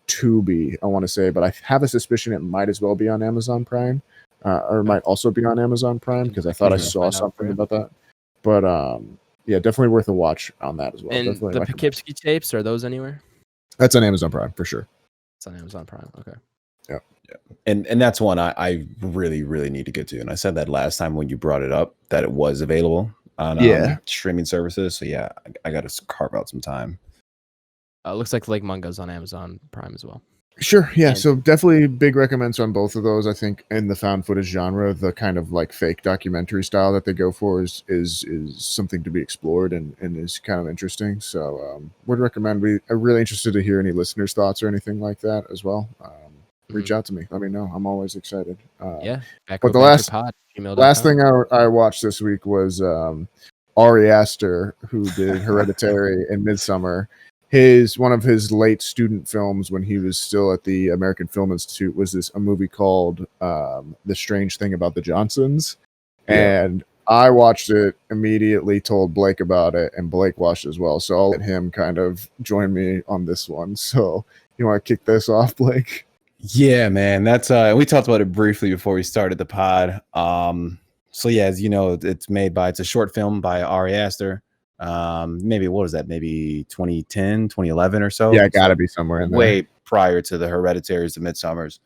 Tubi, I want to say, but I have a suspicion it might as well be on Amazon Prime, or it might also be on Amazon Prime because I thought I saw something about that. But yeah, definitely worth a watch on that as well. And Definitely the Poughkeepsie Tapes, are those anywhere? That's on Amazon Prime for sure. It's on Amazon Prime. Okay. Yeah. And that's one I really, really need to get to. And I said that last time when you brought it up that it was available on streaming services. So yeah, I got to carve out some time. Looks like Lake Mungo's on Amazon Prime as well. Sure, yeah. So definitely big recommends on both of those. I think in the found footage genre, the kind of like fake documentary style that they go for is something to be explored and is kind of interesting. So would recommend. I'm really interested to hear any listeners' thoughts or anything like that as well. Reach out to me. Let me know. I'm always excited. Yeah. But the last thing I watched this week was Ari Aster, who did Hereditary and Midsommar. One of his late student films when he was still at the American Film Institute was a movie called The Strange Thing About the Johnsons. Yeah. And I watched it, immediately told Blake about it, and Blake watched as well. So I'll let him kind of join me on this one. So you want to kick this off, Blake? Yeah, man. That's we talked about it briefly before we started the pod. So yeah, as you know, it's a short film by Ari Aster. Maybe what was that? Maybe 2010, 2011 or so. Yeah, it gotta be somewhere in there. Way prior to the Hereditaries, the Midsommars.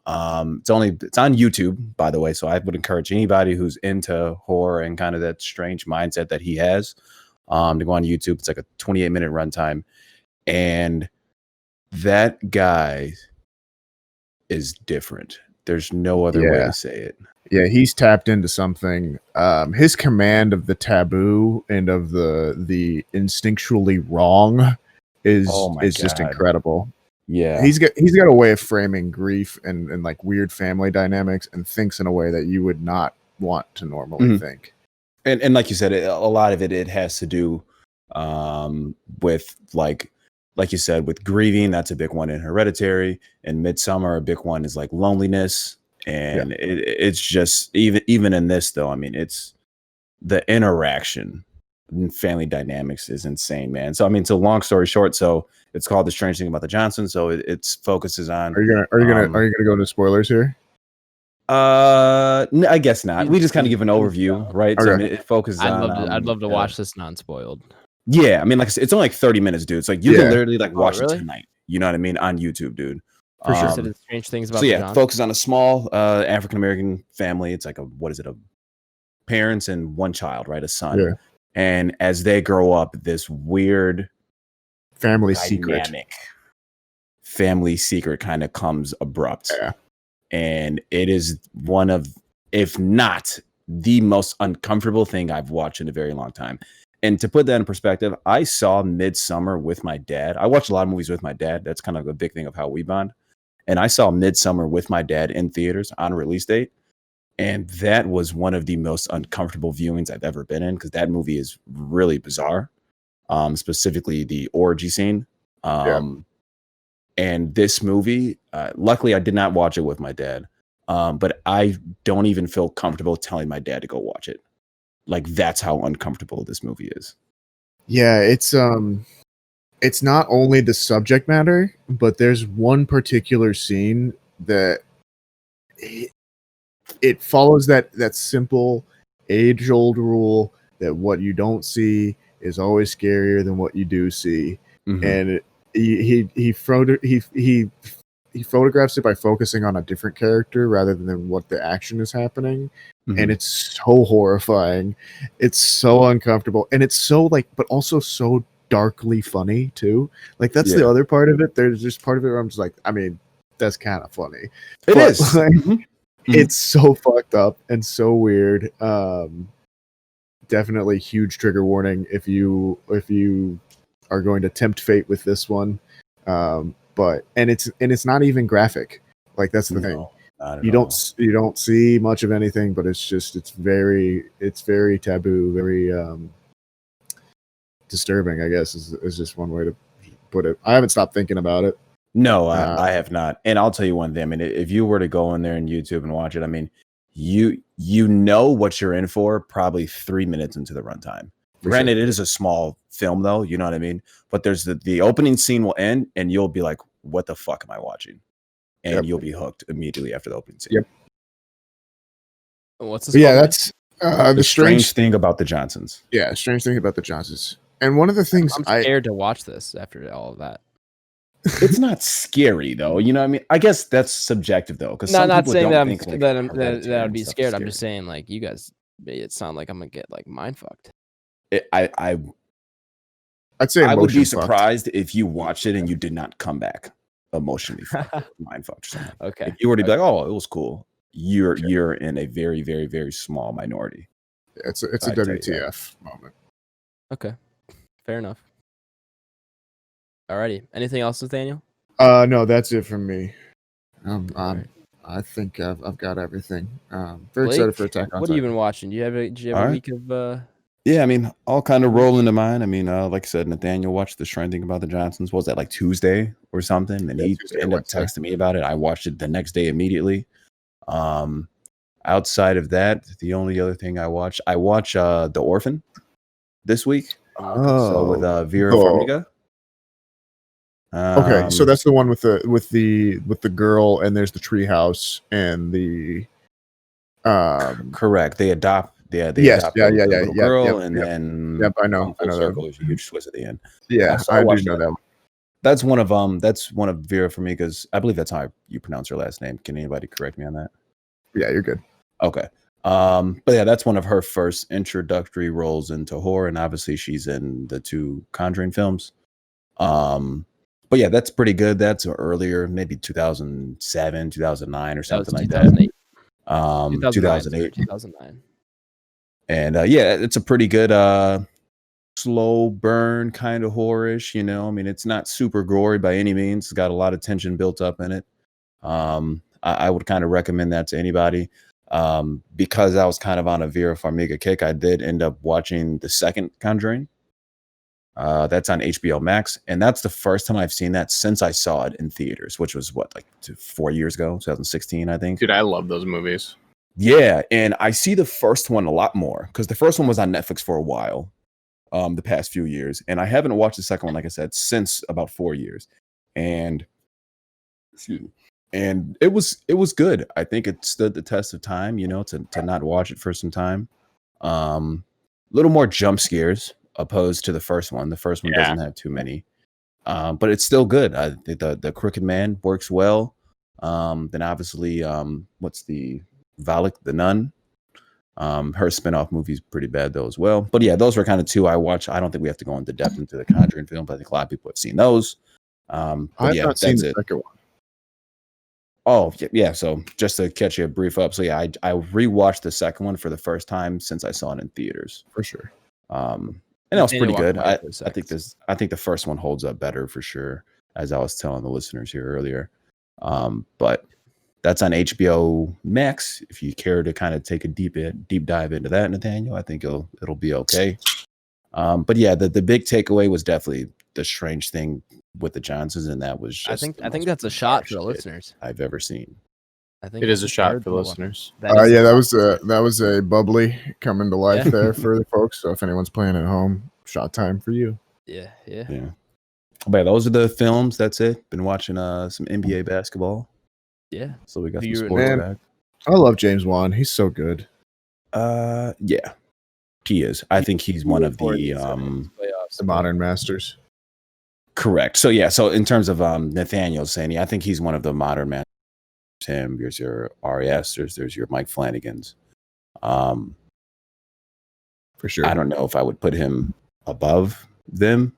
It's on YouTube, by the way. So I would encourage anybody who's into horror and kind of that strange mindset that he has, to go on YouTube. It's like a 28-minute runtime, and that guy is different. There's no other way to say it. Yeah, he's tapped into something. His command of the taboo and of the instinctually wrong is just incredible. Yeah, he's got a way of framing grief and like weird family dynamics, and thinks in a way that you would not want to normally think. And like you said, a lot of it has to do with like you said, with grieving. That's a big one in Hereditary. And Midsommar, a big one is like loneliness. And it's just even in this though, I mean, it's the interaction and family dynamics is insane, man. So I mean, so long story short, so it's called The Strange Thing About the Johnsons. So it focuses on. Are you gonna go into spoilers here? I guess not. We just kind of give an overview, right? So I Okay. mean, it focuses on. I'd love to watch this non-spoiled. Yeah, I mean, like I said, it's only like 30 minutes, dude. It's like you can literally like watch really? it tonight. You know what I mean? On YouTube, dude. For sure. So the strange things about So the yeah, genre? focus on a small African American family. It's like a parents and one child, right? A son. Yeah. And as they grow up, this weird Family secret kind of comes abrupt. Yeah. And it is one of, if not the most uncomfortable thing I've watched in a very long time. And to put that in perspective, I saw Midsummer with my dad. I watch a lot of movies with my dad. That's kind of a big thing of how we bond. And I saw Midsummer with my dad in theaters on release date. And that was one of the most uncomfortable viewings I've ever been in, because that movie is really bizarre. Specifically the orgy scene. And this movie, luckily I did not watch it with my dad. But I don't even feel comfortable telling my dad to go watch it. Like, that's how uncomfortable this movie is. Yeah, it's not only the subject matter, but there's one particular scene that it follows that simple age-old rule that what you don't see is always scarier than what you do see. Mm-hmm. And he photographs it by focusing on a different character rather than what the action is happening. Mm-hmm. And it's so horrifying. It's so uncomfortable. And it's so but also so darkly funny too. Like, that's the other part of it. There's just part of it where I'm just like, I mean, that's kind of funny. It is. Like, it's so fucked up and so weird. Definitely huge trigger warning if you are going to tempt fate with this one. But it's not even graphic. Like, that's the thing. You don't see much of anything, but it's very taboo, very disturbing, I guess is just one way to put it. I haven't stopped thinking about it. No, I have not. And I'll tell you one thing. I mean, if you were to go in there on YouTube and watch it, I mean, you know what you're in for probably 3 minutes into the runtime. Granted, it is a small film, though. You know what I mean? But there's the opening scene will end, and you'll be like, "What the fuck am I watching?" And you'll be hooked immediately after the opening scene. Yep. What's this? Yeah, that's the strange thing about the Johnsons. Yeah, strange thing about the Johnsons. And one of the things I'm scared to watch this after all of that. It's not scary though, you know what I mean? I guess that's subjective though, because no, I'm not saying that that I'd be scared. I'm just saying, like, you guys made it sound like I'm gonna get like mind fucked. I'd say I would be fucked. surprised if you watched it and you did not come back emotionally mind fucked or something. Okay. If you were to be like, oh, it was cool, you're in a very, very, very small minority. It's a WTF moment. Okay, fair enough. Alrighty. Anything else, Nathaniel? No, that's it from me. I think I've got everything. Very excited for Attack on Titan. What have you been watching? Do you have a week of? Yeah, I mean, all kind of roll into mine. I mean, like I said, Nathaniel watched The Strange Thing About the Johnsons. What was that, like Tuesday or something? And he ended up texting me about it. I watched it the next day immediately. Outside of that, the only other thing I watched The Orphan this week. So with Vera Farmiga. Okay, so that's the one with the girl, and there's the treehouse and the correct. They adopt the little girl, and then I know circle is a huge twist at the end. Yeah, so I do know that one. That's one of Vera Farmiga's. I believe that's how you pronounce her last name. Can anybody correct me on that? Yeah, you're good. Okay. But yeah, that's one of her first introductory roles into horror, and obviously she's in the 2 Conjuring films. But yeah, that's pretty good. That's earlier, maybe 2007, 2009 or something like that. 2008. 2009. And yeah, it's a pretty good slow burn kind of horror-ish, you know. I mean, it's not super gory by any means. It's got a lot of tension built up in it. I would kind of recommend that to anybody. Because I was kind of on a Vera Farmiga kick, I did end up watching the second Conjuring. That's on HBO Max, and that's the first time I've seen that since I saw it in theaters, which was 4 years ago, 2016, I think. Dude, I love those movies. Yeah, and I see the first one a lot more because the first one was on Netflix for a while, the past few years, and I haven't watched the second one, like I said, since about 4 years. And excuse me. and it was good. I think it stood the test of time, to not watch it for some time. A little more jump scares opposed to the first one. The first one doesn't have too many, but it's still good. I think the Crooked Man works well. Then obviously, what's the Valak the Nun? Her spinoff movie is pretty bad though as well. But yeah, those were kind of two I watched. I don't think we have to go into depth into the Conjuring film, but I think a lot of people have seen those. But I've yeah, not seen that's the it. second one. Oh yeah. So just to catch you a brief up, so yeah, I rewatched the second one for the first time since I saw it in theaters. For sure. And that was pretty good. I think think the first one holds up better for sure, as I was telling the listeners here earlier. But that's on HBO Max. If you care to kind of take a deep dive into that, Nathaniel, I think it'll be okay. But yeah, the big takeaway was definitely the strange thing with the Johnsons, and that was just I think that's a shot for the listeners. I've ever seen. I think It is a shot for listeners. That was a bubbly coming to life there for the folks. So if anyone's playing at home, shot time for you. Yeah. But those are the films. That's it. Been watching some NBA basketball. Yeah. So we got Who some you sports Man. back. I love James Wan. He's so good. Yeah, he is. I think he's one of the playoffs. The modern masters. correct. So yeah, so in terms of Nathaniel saying, I think he's one of the modern masters. Him, there's your RES, there's your Mike Flanagan's. For sure. I don't know if I would put him above them,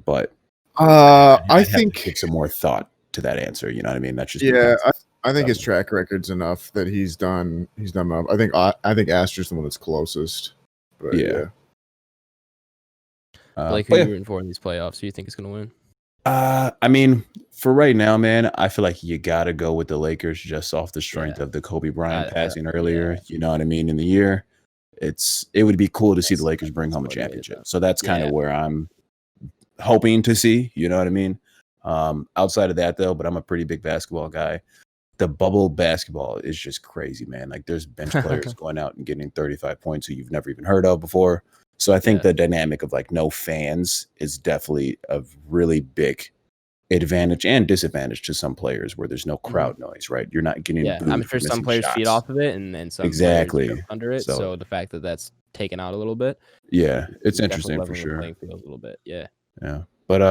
but I think give some more thought to that answer. You know what I mean? That's just I think his track record's enough that he's done enough. I think Astor's the one that's closest. But Yeah. Blake, who are you rooting for in these playoffs? Who you think is going to win? I mean, for right now, man, I feel like you gotta go with the Lakers just off the strength of the Kobe Bryant passing earlier. You know what I mean? In the year, it would be cool to see the Lakers bring home a championship. So that's kind of where I'm hoping to see. You know what I mean? Outside of that, though, but I'm a pretty big basketball guy. The bubble basketball is just crazy, man. Like there's bench players going out and getting 35 points who you've never even heard of before. So I think the dynamic of like no fans is definitely a really big advantage and disadvantage to some players where there's no crowd noise, right? You're not getting booed I'm for sure some missing shots. Feed off of it and some exactly players jump under it. So the fact that that's taken out a little bit. Yeah, it's definitely interesting for leveling the sure. playing field a little bit. Yeah. But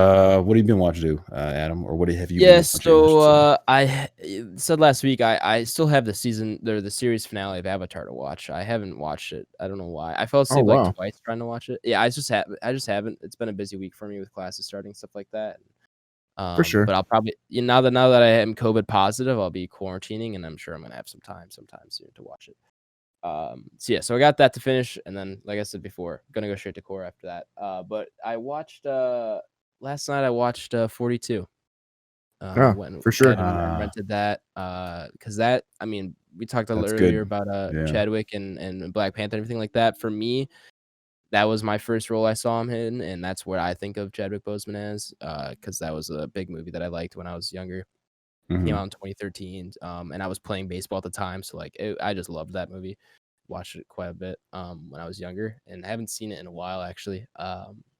what have you been watching, Adam? Or what have you? Yes. Been watching, So I said last week I still have the series finale of Avatar to watch. I haven't watched it. I don't know why. I fell asleep like twice trying to watch it. Yeah, I just haven't. It's been a busy week for me with classes starting, stuff like that. For sure. But I'll probably now that I am COVID positive, I'll be quarantining, and I'm sure I'm gonna have some time sometime soon to watch it. So I got that to finish, and then like I said before, gonna go straight to core after that. But I watched last night. I watched 42. For sure. Rented that because that, I mean, we talked earlier good. about Chadwick and Black Panther and everything like that. For me, that was my first role I saw him in, and that's what I think of Chadwick Boseman as, because that was a big movie that I liked when I was younger. Came out in 2013, and I was playing baseball at the time, so like I just loved that movie. Watched it quite a bit when I was younger, and I haven't seen it in a while actually.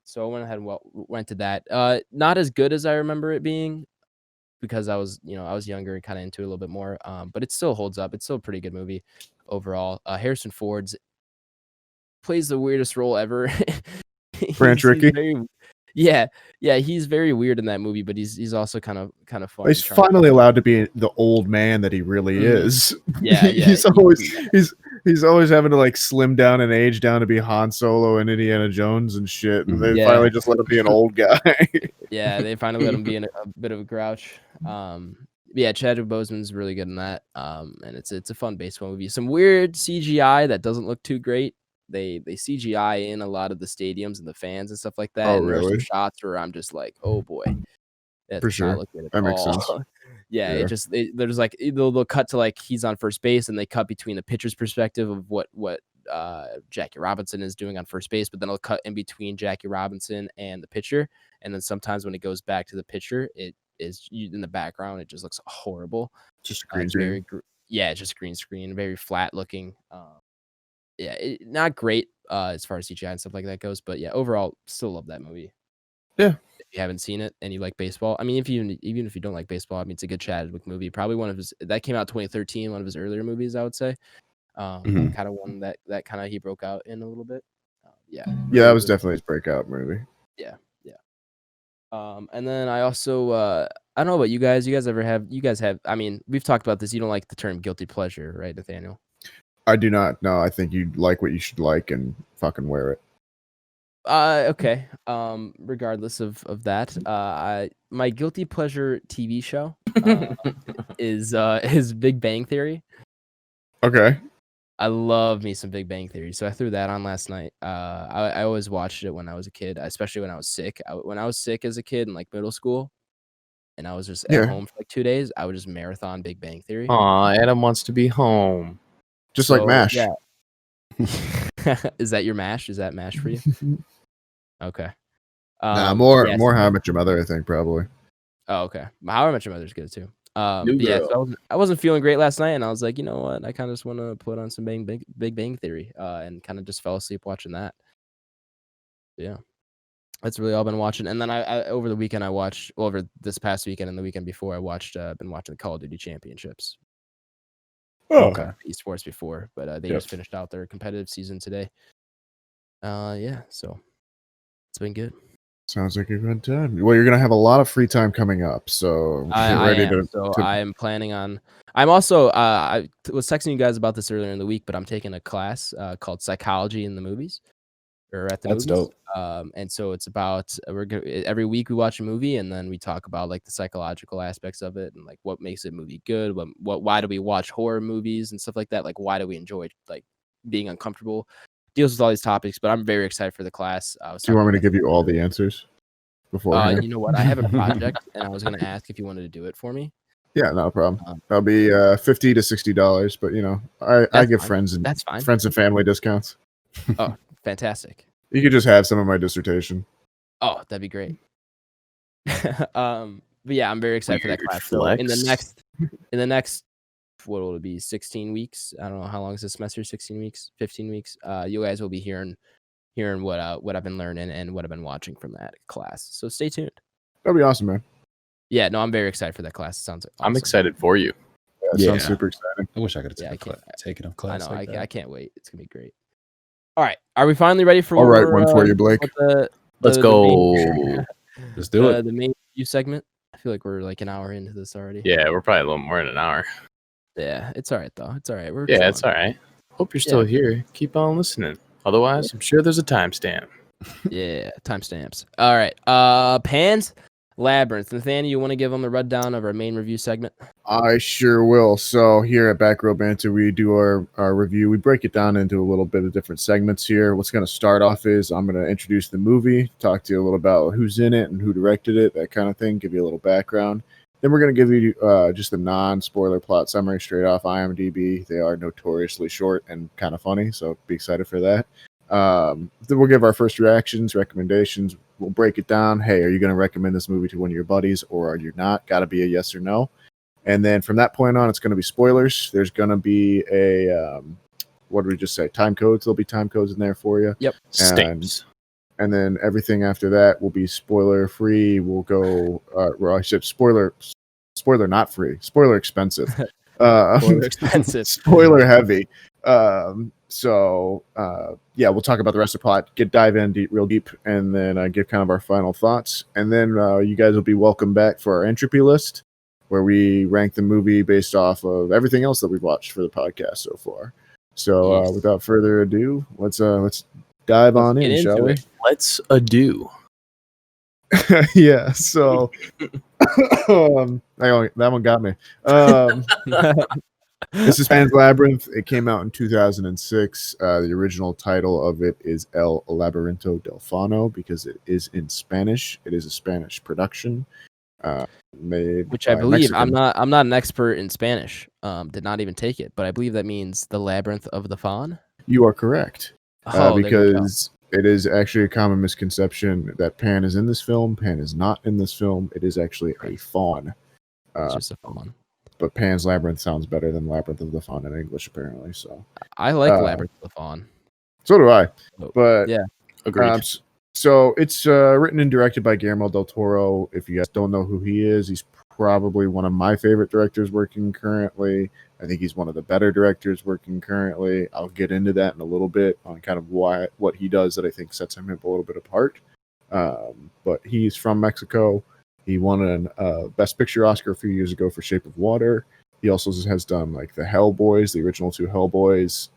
So I went ahead and rented that. Not as good as I remember it being, because I was younger and kind of into it a little bit more. But it still holds up. It's still a pretty good movie overall. Harrison Ford's plays the weirdest role ever. Branch Rickey. He's very weird in that movie, but he's also kind of fun. He's finally allowed to be the old man that he really is. He's always having to like slim down and age down to be Han Solo and Indiana Jones and shit. And they finally just let him be an old guy. They finally let him be a bit of a grouch. Chadwick Boseman's really good in that. And it's a fun baseball movie. Some weird CGI that doesn't look too great. They CGI in a lot of the stadiums and the fans and stuff like that. Oh, really? There's some shots where I'm just like, oh boy, that for sure. That makes sense. There's like they'll cut to like he's on first base, and they cut between the pitcher's perspective of what Jackie Robinson is doing on first base, but then they'll cut in between Jackie Robinson and the pitcher, and then sometimes when it goes back to the pitcher, it is in the background. It just looks horrible. Just green screen. It's just green screen, very flat looking. Not great as far as CGI and stuff like that goes, but overall, still love that movie. Yeah, you haven't seen it and you like baseball. I mean, even if you don't like baseball, I mean, it's a good Chadwick movie. Probably one of his that came out 2013, one of his earlier movies, I would say. Kind of one that kind of he broke out in a little bit. Yeah, that was definitely his breakout movie. Yeah. And then I also I don't know about you guys. You guys have. I mean, we've talked about this. You don't like the term guilty pleasure, right, Nathaniel? I do not. No, I think you like what you should like and fucking wear it. Okay. Regardless of that, my guilty pleasure TV show is Big Bang Theory. Okay. I love me some Big Bang Theory, so I threw that on last night. I always watched it when I was a kid, especially when I was sick. When I was sick as a kid in like middle school, and I was just at home for like 2 days, I would just marathon Big Bang Theory. Aw, Adam wants to be home. Just like MASH. Yeah. Is that your MASH? Is that MASH for you? Okay. More How I Met Your Mother, I think, probably. Oh, okay. How I Met Your Mother's good too. So I wasn't feeling great last night, and I was like, you know what? I kind of just want to put on some Big Bang Theory, and kind of just fell asleep watching that. Yeah, that's really all I've been watching. And then I over the weekend over this past weekend and the weekend before I watched been watching the Call of Duty Championships. Oh, okay. Esports before, but they just finished out their competitive season today. So it's been good. Sounds like a good time. Well, you're gonna have a lot of free time coming up, so I am planning on. I'm also. I was texting you guys about this earlier in the week, but I'm taking a class called Psychology in the Movies, or at the That's movies. dope. And so it's about every week we watch a movie, and then we talk about like the psychological aspects of it, and like what makes a movie good. Why do we watch horror movies and stuff like that? Like why do we enjoy like being uncomfortable? Deals with all these topics, but I'm very excited for the class. Do you want me to give you all the answers before? You know what? I have a project, and I was going to ask if you wanted to do it for me. Yeah, no problem. That'll be $50 to $60, but you know, I give friends and family discounts. Oh, fantastic! You could just have some of my dissertation. Oh, that'd be great. But yeah, I'm very excited for that class. So in the next, what will it be? 16 weeks? I don't know how long is the semester. 16 weeks, 15 weeks. You guys will be hearing what I've been learning and what I've been watching from that class. So stay tuned. That'll be awesome, man. Yeah, no, I'm very excited for that class. It sounds awesome. I'm excited for you. Yeah, sounds super exciting. I wish I could have taken a class. I know. I can't wait. It's gonna be great. All right, are we finally ready for? All right, one for you, Blake. Let's go. Let's do it. The main review segment. I feel like we're like an hour into this already. Yeah, we're probably a little more than an hour. Yeah, it's all right though. It's all right. It's all right. Hope you're still here. Keep on listening. Otherwise, I'm sure there's a timestamp. Yeah, timestamps. All right. Pan's Labyrinth. Nathaniel, you want to give them the rundown of our main review segment? I sure will. So here at Back Row Banter, we do our review. We break it down into a little bit of different segments here. What's going to start off is I'm going to introduce the movie, talk to you a little about who's in it and who directed it, that kind of thing, give you a little background. Then we're going to give you just a non-spoiler plot summary straight off IMDb. They are notoriously short and kind of funny, so be excited for that. Then we'll give our first reactions, recommendations. We'll break it down. Hey, are you going to recommend this movie to one of your buddies, or are you not? Got to be a yes or no. And then from that point on, it's going to be spoilers. There's going to be a, what did we just say? Time codes. There'll be time codes in there for you. Yep. And then everything after that will be spoiler free. We'll go, I said spoiler not free, spoiler expensive. Spoiler expensive. Spoiler heavy. We'll talk about the rest of the plot, dive in real deep, and then give kind of our final thoughts. And then you guys will be welcome back for our entropy list, where we rank the movie based off of everything else that we've watched for the podcast so far. So without further ado, let's dive on in, shall we? Let's ado. Yeah, so that one got me. This is Pan's Labyrinth. It came out in 2006. The original title of it is El Laberinto del Fauno because it is in Spanish. It is a Spanish production. Which I believe I'm not an expert in Spanish. Did not even take it, but I believe that means the Labyrinth of the Faun. You are correct. Because it is actually a common misconception that Pan is in this film. Pan is not in this film. It is actually a faun. It's just a faun. But Pan's Labyrinth sounds better than Labyrinth of the Faun in English, apparently. So I like Labyrinth of the Faun. So do I. Oh, but yeah, agreed. So it's written and directed by Guillermo del Toro. If you guys don't know who he is, he's probably one of my favorite directors working currently. I think he's one of the better directors working currently. I'll get into that in a little bit on kind of what he does that I think sets him a little bit apart. But he's from Mexico. He won a Best Picture Oscar a few years ago for Shape of Water. He also has done like the Hellboys, the original two Hellboys.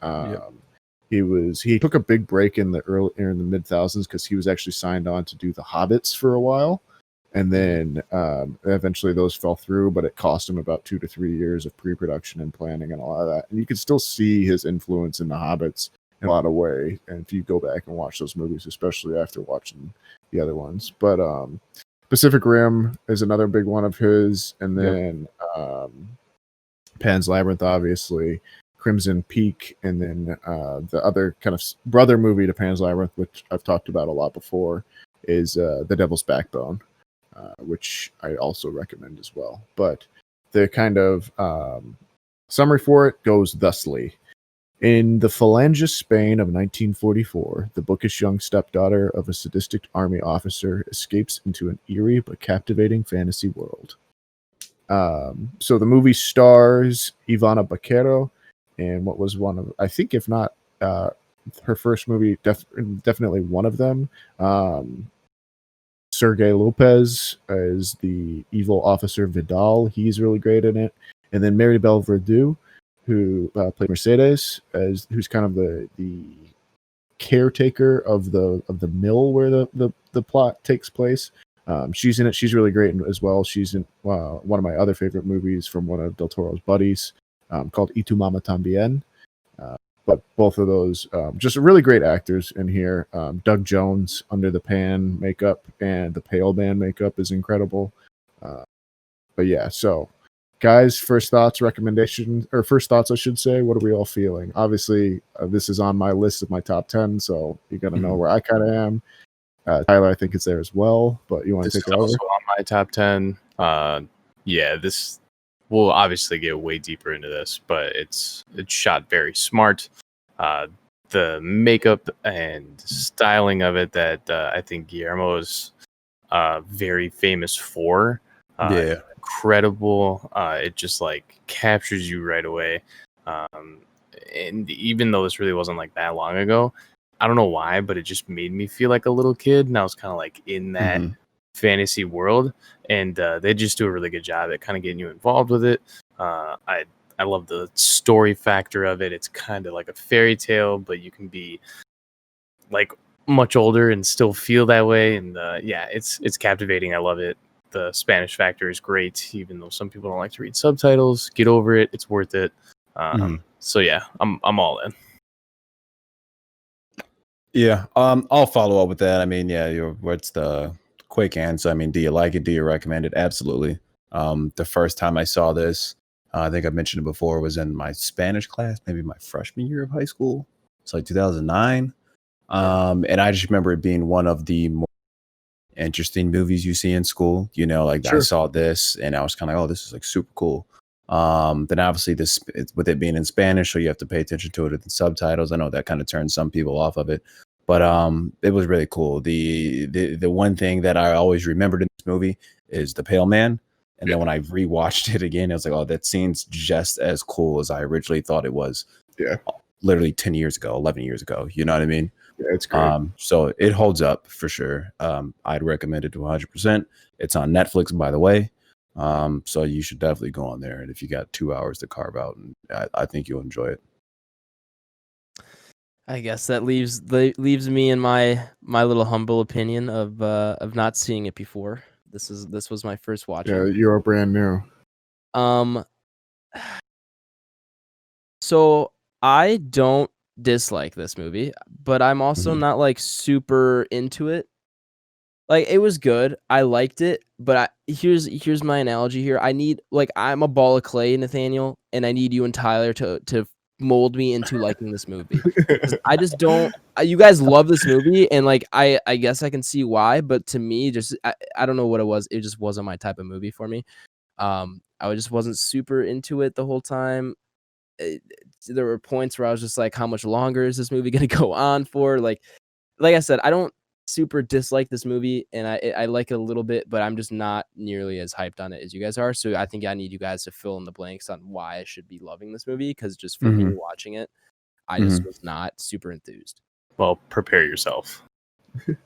He took a big break in the mid thousands because he was actually signed on to do the Hobbits for a while, and then eventually those fell through. But it cost him about 2 to 3 years of pre-production and planning and all of that. And you can still see his influence in the Hobbits in a lot of ways. And if you go back and watch those movies, especially after watching the other ones, but Pacific Rim is another big one of his, and then Pan's Labyrinth, obviously. Crimson Peak, and then the other kind of brother movie to Pan's Labyrinth, which I've talked about a lot before, is The Devil's Backbone, which I also recommend as well. But the kind of summary for it goes thusly. In the Falange Spain of 1944, the bookish young stepdaughter of a sadistic army officer escapes into an eerie but captivating fantasy world. So the movie stars Ivana Baquero, and what was one of, I think, if not her first movie, definitely one of them. Sergei Lopez is the evil officer Vidal. He's really great in it. And then Maribel Verdú, who played Mercedes, who's kind of the caretaker of the mill where the plot takes place. She's in it. She's really great as well. She's in one of my other favorite movies from one of Del Toro's buddies, called Y Tu Mama Tambien. But both of those, just really great actors in here. Doug Jones under the pan makeup and the pale band makeup is incredible. But yeah, so guys, first thoughts, recommendations, or first thoughts, I should say. What are we all feeling? Obviously, this is on my list of my top 10, so you're going to know where I kind of am. Tyler, I think it's there as well, but you want to take it over? Also on my top 10. This we'll obviously get way deeper into this, but it's shot very smart. The makeup and styling of it that I think Guillermo is very famous for. Incredible. It just like captures you right away. And even though this really wasn't like that long ago, I don't know why, but it just made me feel like a little kid, and I was kind of like in that fantasy world, and they just do a really good job at kind of getting you involved with it. I love the story factor of it. It's kind of like a fairy tale, but you can be like much older and still feel that way. And it's captivating. I love it. The Spanish factor is great, even though some people don't like to read subtitles. Get over it. It's worth it. So yeah, I'm all in. Yeah, I'll follow up with that. I mean, what's the quick answer? I mean, do you like it? Do you recommend it? Absolutely. The first time I saw this, I think I mentioned it before, was in my Spanish class, maybe my freshman year of high school. It's like 2009. And I just remember it being one of the more interesting movies you see in school. You know, like I saw this and I was kind of like, oh, this is like super cool. Then obviously with it being in Spanish, so you have to pay attention to it with the subtitles. I know that kind of turns some people off of it, but it was really cool. The one thing that I always remembered in this movie is the Pale Man. And then when I rewatched it again, I was like, oh, that scene's just as cool as I originally thought it was. Yeah. Literally 10 years ago, 11 years ago. You know what I mean? Yeah, it's great. So it holds up for sure. I'd recommend it to 100%. It's on Netflix, by the way. So you should definitely go on there. And if you got 2 hours to carve out, I think you'll enjoy it. I guess that leaves me in my little humble opinion of not seeing it before. This was my first watch. Yeah, you're brand new. So I don't dislike this movie, but I'm also not like super into it. Like, it was good. I liked it, but here's my analogy here. I'm a ball of clay, Nathaniel, and I need you and Tyler to mold me into liking this movie. I just don't. You guys love this movie, and like I guess I can see why, but to me, just I don't know what it was. It just wasn't my type of movie for me. I just wasn't super into it the whole time. There were points where I was just like, how much longer is this movie going to go on for? Like I said, I don't super dislike this movie, and I like it a little bit, but I'm just not nearly as hyped on it as you guys are. So I think I need you guys to fill in the blanks on why I should be loving this movie, because just for me watching it, I just was not super enthused. Well, prepare yourself.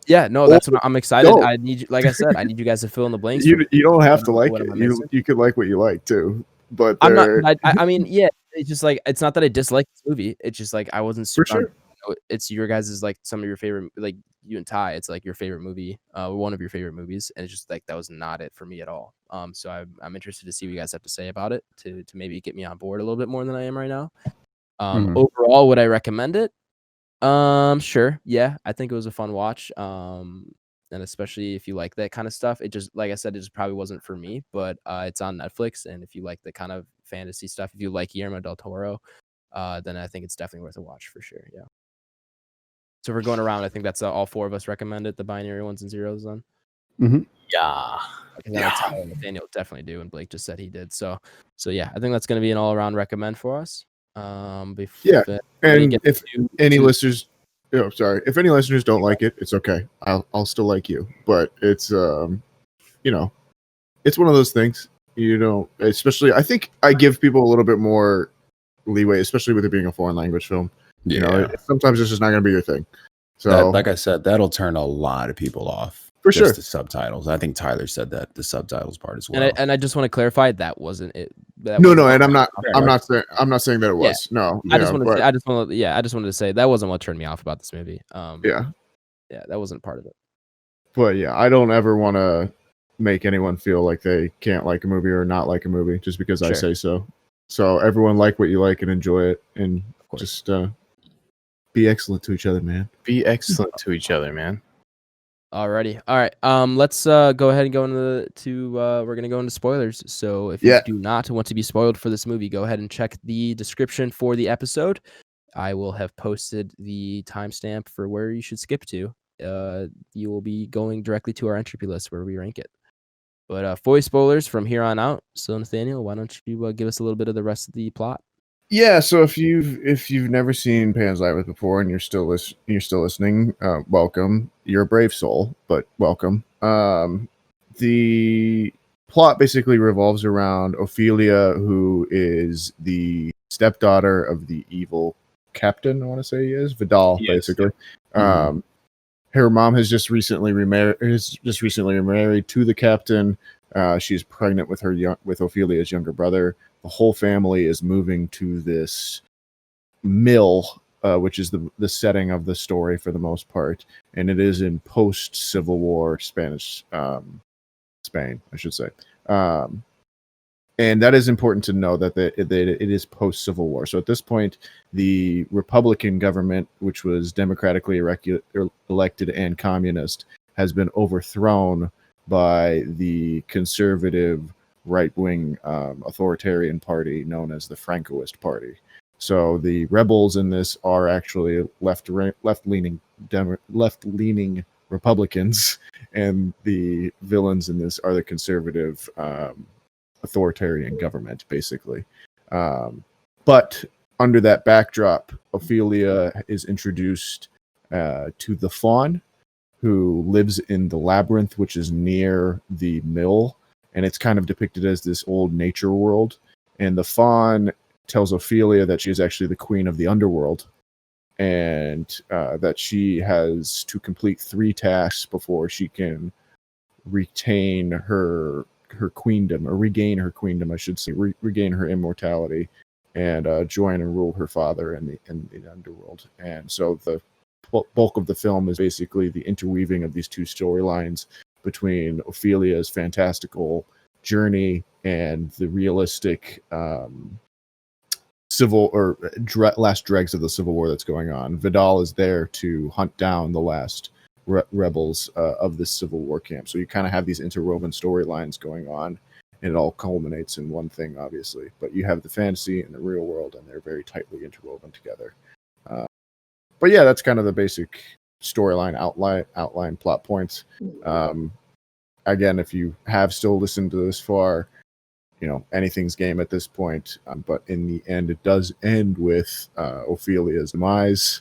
Yeah, no, that's what I'm excited. Go. I need, like I said, I need you guys to fill in the blanks. You don't have to like What it. am I missing? You could like what you like too, but I'm not. I mean, yeah, it's just like it's not that I dislike this movie. It's just like I wasn't for super. sure. It's your guys' like some of your favorite, like you and Ty. It's like your favorite movie, one of your favorite movies, and it's just like that was not it for me at all. So I'm interested to see what you guys have to say about it to maybe get me on board a little bit more than I am right now. Overall, would I recommend it? Sure. Yeah, I think it was a fun watch. And especially if you like that kind of stuff, it just, like I said, it just probably wasn't for me, but it's on Netflix. And if you like the kind of fantasy stuff, if you like Guillermo del Toro, then I think it's definitely worth a watch for sure. Yeah. So if we're going around, I think that's all four of us recommend it, the binary ones and zeros then. Yeah. Tyler and Nathaniel definitely do, and Blake just said he did. So yeah, I think that's going to be an all-around recommend for us. And if any listeners, if any listeners don't like it, it's okay. I'll still like you, but it's it's one of those things. Especially I think I give people a little bit more leeway, especially with it being a foreign language film. Sometimes it's just not going to be your thing. So, like I said, that'll turn a lot of people off. For sure. The subtitles. I think Tyler said that the subtitles part as well. And I just want to clarify that wasn't it. No, and I'm not saying that it was. Yeah. No. I just wanted to say that wasn't what turned me off about this movie. Yeah, that wasn't part of it. But yeah, I don't ever want to make anyone feel like they can't like a movie or not like a movie just because I say so. So everyone like what you like and enjoy it, and just be excellent to each other, man. Be excellent to each other, man. Alrighty. All right. Let's go ahead and go into we're gonna go into spoilers. So if you do not want to be spoiled for this movie, go ahead and check the description for the episode. I will have posted the timestamp for where you should skip to. You will be going directly to our entropy list where we rank it. But for spoilers from here on out. So Nathaniel, why don't you give us a little bit of the rest of the plot? Yeah, so if you've never seen Pan's Labyrinth before and you're still listening, welcome. You're a brave soul, but welcome. The plot basically revolves around Ophelia, who is the stepdaughter of the evil captain. I want to say he is Vidal, basically. Her mom has just recently remarried to the captain. She's pregnant with Ophelia's younger brother. The whole family is moving to this mill, which is the setting of the story for the most part, and it is in post-Civil War Spain, I should say. And that is important to know that it is post-Civil War. So at this point, the Republican government, which was democratically elected and communist, has been overthrown by the conservative right-wing authoritarian party known as the Francoist Party. So the rebels in this are actually left-leaning Republicans, and the villains in this are the conservative authoritarian government, basically. But under that backdrop, Ophelia is introduced to the Faun, who lives in the Labyrinth, which is near the mill. And it's kind of depicted as this old nature world. And the Faun tells Ophelia that she is actually the queen of the underworld, and that she has to complete 3 tasks before she can retain her queendom, or regain her queendom, I should say, regain her immortality, and join and rule her father in the underworld. And so the bulk of the film is basically the interweaving of these two storylines between Ophelia's fantastical journey and the realistic last dregs of the Civil War that's going on. Vidal is there to hunt down the last rebels of this Civil War camp. So you kind of have these interwoven storylines going on, and it all culminates in one thing, obviously. But you have the fantasy and the real world, and they're very tightly interwoven together. But yeah, that's kind of the basic storyline outline plot points. Again, if you have still listened to this far, anything's game at this point. But in the end, it does end with Ophelia's demise,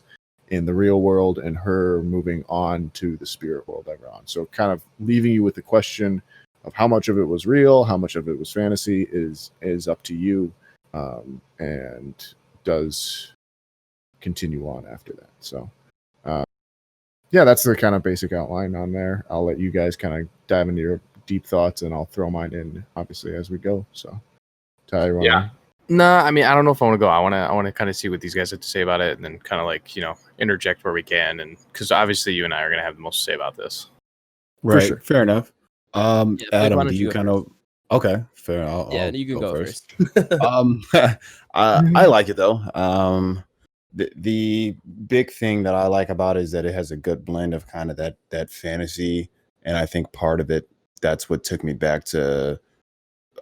in the real world and her moving on to the spirit world later on. So kind of leaving you with the question of how much of it was real, how much of it was fantasy is up to you, and does continue on after that. So yeah, that's the kind of basic outline on there. I'll let you guys kind of dive into your deep thoughts, and I'll throw mine in obviously as we go. So Ty, you Yeah. No, I mean, I don't know if I want to go. I want to kind of see what these guys have to say about it, and then kind of like, interject where we can, and because obviously you and I are going to have the most to say about this. Right. sure. Fair enough. Yeah, Blake, why Adam, don't do you you go kind of okay? Fair. I'll you can go first. I like it though. The big thing that I like about it is that it has a good blend of kind of that fantasy, and I think part of it, that's what took me back to.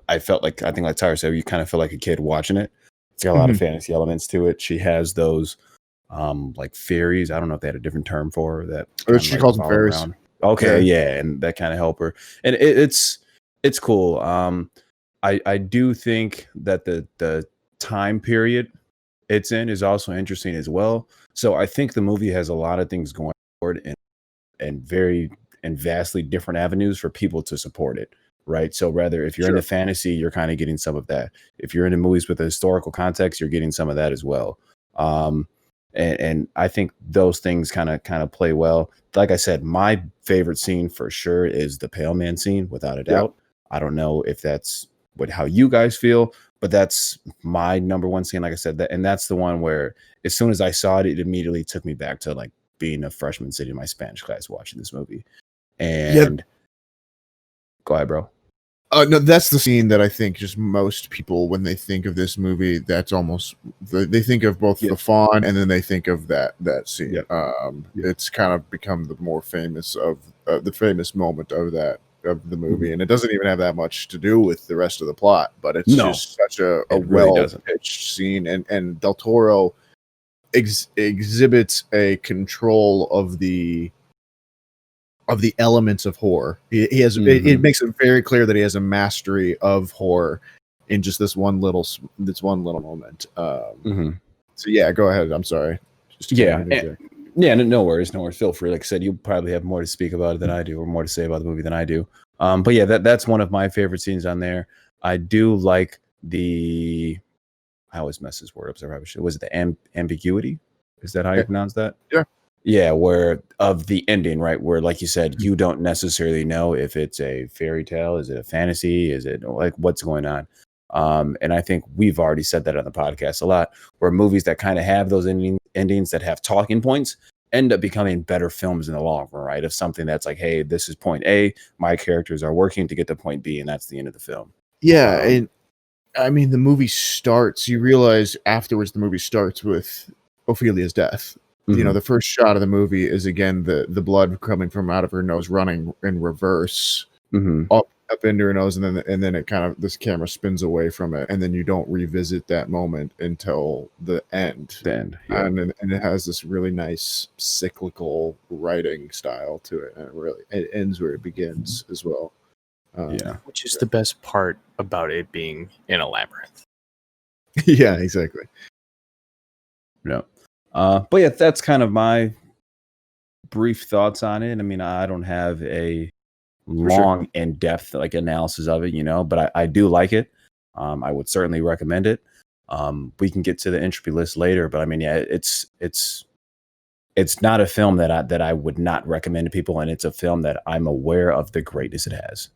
I think like Tyler said, you kind of feel like a kid watching it. It's got a lot of fantasy elements to it. She has those like fairies. I don't know if they had a different term for her that. She calls them fairies. Around. Okay, yeah, and that kind of help her, and it's cool. I do think that the time period it's in is also interesting as well. So I think the movie has a lot of things going forward and vastly different avenues for people to support it. Right. So rather, if you're into fantasy, you're kind of getting some of that. If you're into movies with a historical context, you're getting some of that as well. And I think those things kind of play well. Like I said, my favorite scene for sure is the Pale Man scene, without a doubt. I don't know if that's how you guys feel, but that's my number one scene. Like I said, and that's the one where as soon as I saw it, it immediately took me back to like being a freshman sitting in my Spanish class watching this movie. And go ahead, bro. No, that's the scene that I think just most people, when they think of this movie, that's almost they think of both the fawn and then they think of that scene. It's kind of become the more famous of the famous moment of the movie, and it doesn't even have that much to do with the rest of the plot, but it's just such a well pitched scene, and Del Toro exhibits a control of the elements of horror. He has it makes it very clear that he has a mastery of horror in just this one little moment. So yeah, go ahead. I'm sorry. No worries. Feel free. Like I said, you probably have more to speak about it than I do, or more to say about the movie than I do. But yeah, that's one of my favorite scenes on there. I do like I always mess this word up. So was it the ambiguity? Is that how you pronounce that? Yeah, where of the ending, right? Where, like you said, you don't necessarily know if it's a fairy tale, is it a fantasy, is it like what's going on? And I think we've already said that on the podcast a lot, where movies that kind of have those endings that have talking points end up becoming better films in the long run, right? Of something that's like, hey, this is point A, my characters are working to get to point B, and that's the end of the film. Yeah, and I mean, the movie starts, you realize afterwards the movie starts with Ophelia's death. The first shot of the movie is again the blood coming from out of her nose, running in reverse up into her nose, and then it kind of, this camera spins away from it, and then you don't revisit that moment until the end. And it has this really nice cyclical writing style to it, and it ends where it begins as well. Which is the best part about it being in a labyrinth. Yeah, exactly. Yeah. But yeah, that's kind of my brief thoughts on it. I mean, I don't have a long in-depth like analysis of it, but I do like it. I would certainly recommend it. We can get to the entropy list later, but I mean, yeah, it's not a film that I would not recommend to people, and it's a film that I'm aware of the greatness it has,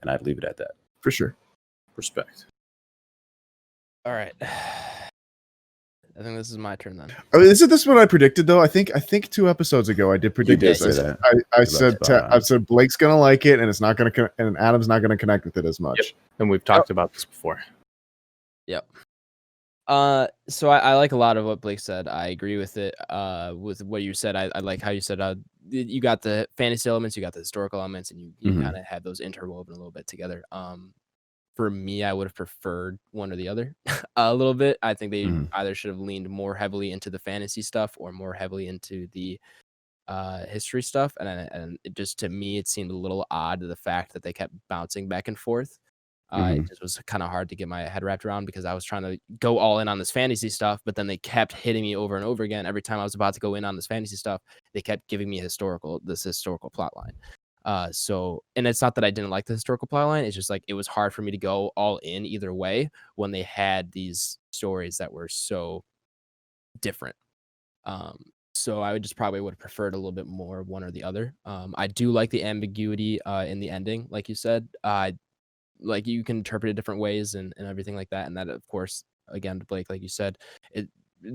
and I'd leave it at that. For sure. Respect. All right. I think this is my turn then. Oh, isn't this what I predicted though? I think 2 episodes ago I did predict this. I said Blake's gonna like it, and it's not gonna and Adam's not gonna connect with it as much. Yep. And we've talked about this before. Yep. So I like a lot of what Blake said. I agree with it. With what you said, I like how you said you got the fantasy elements, you got the historical elements, and you kind of had those interwoven a little bit together. For me, I would have preferred one or the other a little bit. I think they either should have leaned more heavily into the fantasy stuff or more heavily into the history stuff. And it just, to me, it seemed a little odd, the fact that they kept bouncing back and forth. It just was kind of hard to get my head wrapped around because I was trying to go all in on this fantasy stuff, but then they kept hitting me over and over again. Every time I was about to go in on this fantasy stuff, they kept giving me this historical plot line. And it's not that I didn't like the historical plot line. It's just like, it was hard for me to go all in either way when they had these stories that were so different. So I would have preferred a little bit more of one or the other. I do like the ambiguity in the ending, like you said. Like you can interpret it different ways and everything like that. And that, of course, again, Blake, like you said, it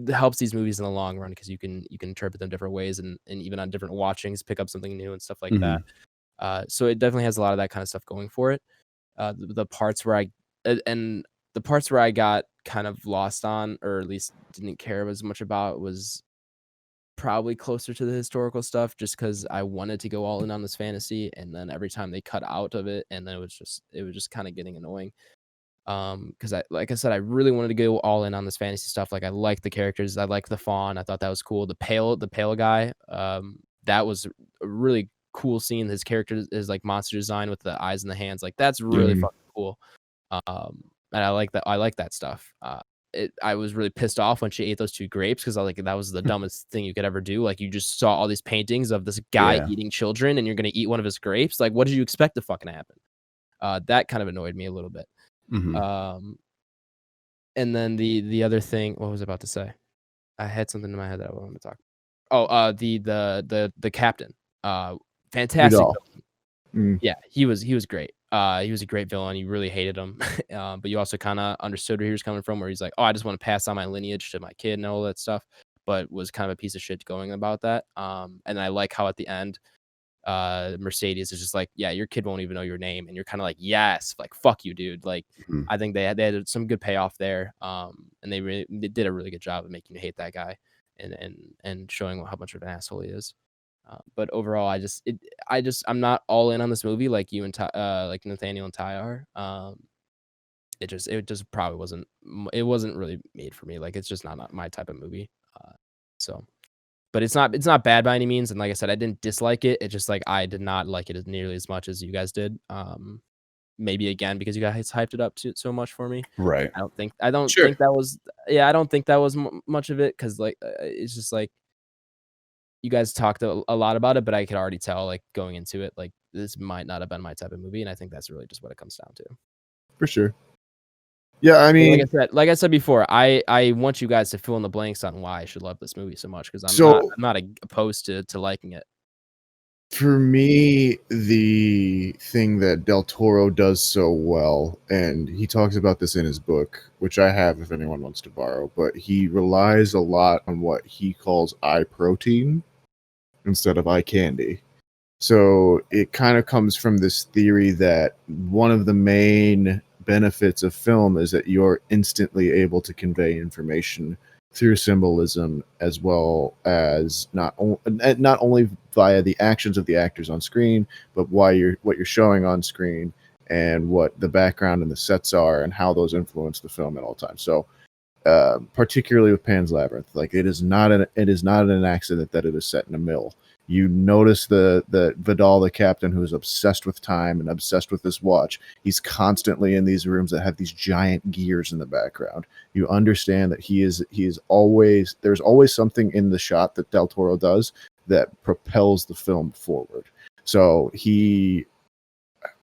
helps these movies in the long run because you can interpret them different ways and even on different watchings, pick up something new and stuff like that. So it definitely has a lot of that kind of stuff going for it. The parts where I got kind of lost on, or at least didn't care as much about, was probably closer to the historical stuff, just because I wanted to go all in on this fantasy, and then every time they cut out of it, and then it was just kind of getting annoying. Because like I said, I really wanted to go all in on this fantasy stuff. Like, I like the characters, I like the fawn, I thought that was cool. The pale guy, that was a really cool scene. His character is like monster design with the eyes and the hands, like that's really fucking cool. And I like that stuff. I was really pissed off when she ate those 2 grapes because I was like, that was the dumbest thing you could ever do. Like, you just saw all these paintings of this guy eating children, and you're gonna eat one of his grapes. Like, what did you expect to fucking happen? That kind of annoyed me a little bit. And then the other thing, what was I about to say? I had something in my head that I wanted to talk. The captain. Fantastic. Yeah, he was great. He was a great villain. You really hated him, but you also kind of understood where he was coming from, where he's like, oh, I just want to pass on my lineage to my kid and all that stuff, but was kind of a piece of shit going about that. And I like how at the end, Mercedes is just like, yeah, your kid won't even know your name, and you're kind of like, yes, like, fuck you, dude. Like, I think they had some good payoff there, and they did a really good job of making you hate that guy and showing how much of an asshole he is. But overall, I'm not all in on this movie like you and like Nathaniel and Ty are. It just probably wasn't really made for me. Like, it's just not my type of movie. But it's not bad by any means. And like I said, I didn't dislike it. It's just like I did not like it as nearly as much as you guys did. Maybe again because you guys hyped it up so much for me. Right. I don't think that was. Yeah, I don't think that was much of it because like it's just like. You guys talked a lot about it, but I could already tell, like, going into it, like, this might not have been my type of movie, and I think that's really just what it comes down to. For sure. Yeah, I mean, like I said before, I want you guys to fill in the blanks on why I should love this movie so much, because I'm not opposed to liking it. For me, the thing that Del Toro does so well, and he talks about this in his book, which I have if anyone wants to borrow, but he relies a lot on what he calls eye protein instead of eye candy. So it kind of comes from this theory that one of the main benefits of film is that you're instantly able to convey information through symbolism, as well as not only via the actions of the actors on screen, but what you're showing on screen and what the background and the sets are and how those influence the film at all times. So particularly with Pan's Labyrinth, like it is not an accident that it is set in a mill. You notice the Vidal, the captain, who is obsessed with time and obsessed with this watch. He's constantly in these rooms that have these giant gears in the background. You understand that there's always something in the shot that Del Toro does that propels the film forward. So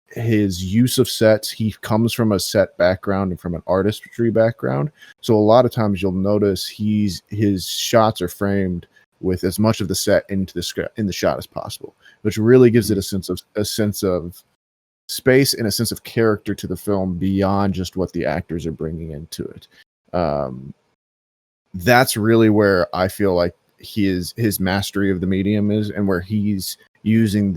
his use of sets, he comes from a set background and from an artistry background. So a lot of times you'll notice his shots are framed with as much of the set in the shot as possible, which really gives it a sense of space and a sense of character to the film beyond just what the actors are bringing into it. That's really where I feel like his mastery of the medium is, and where he's using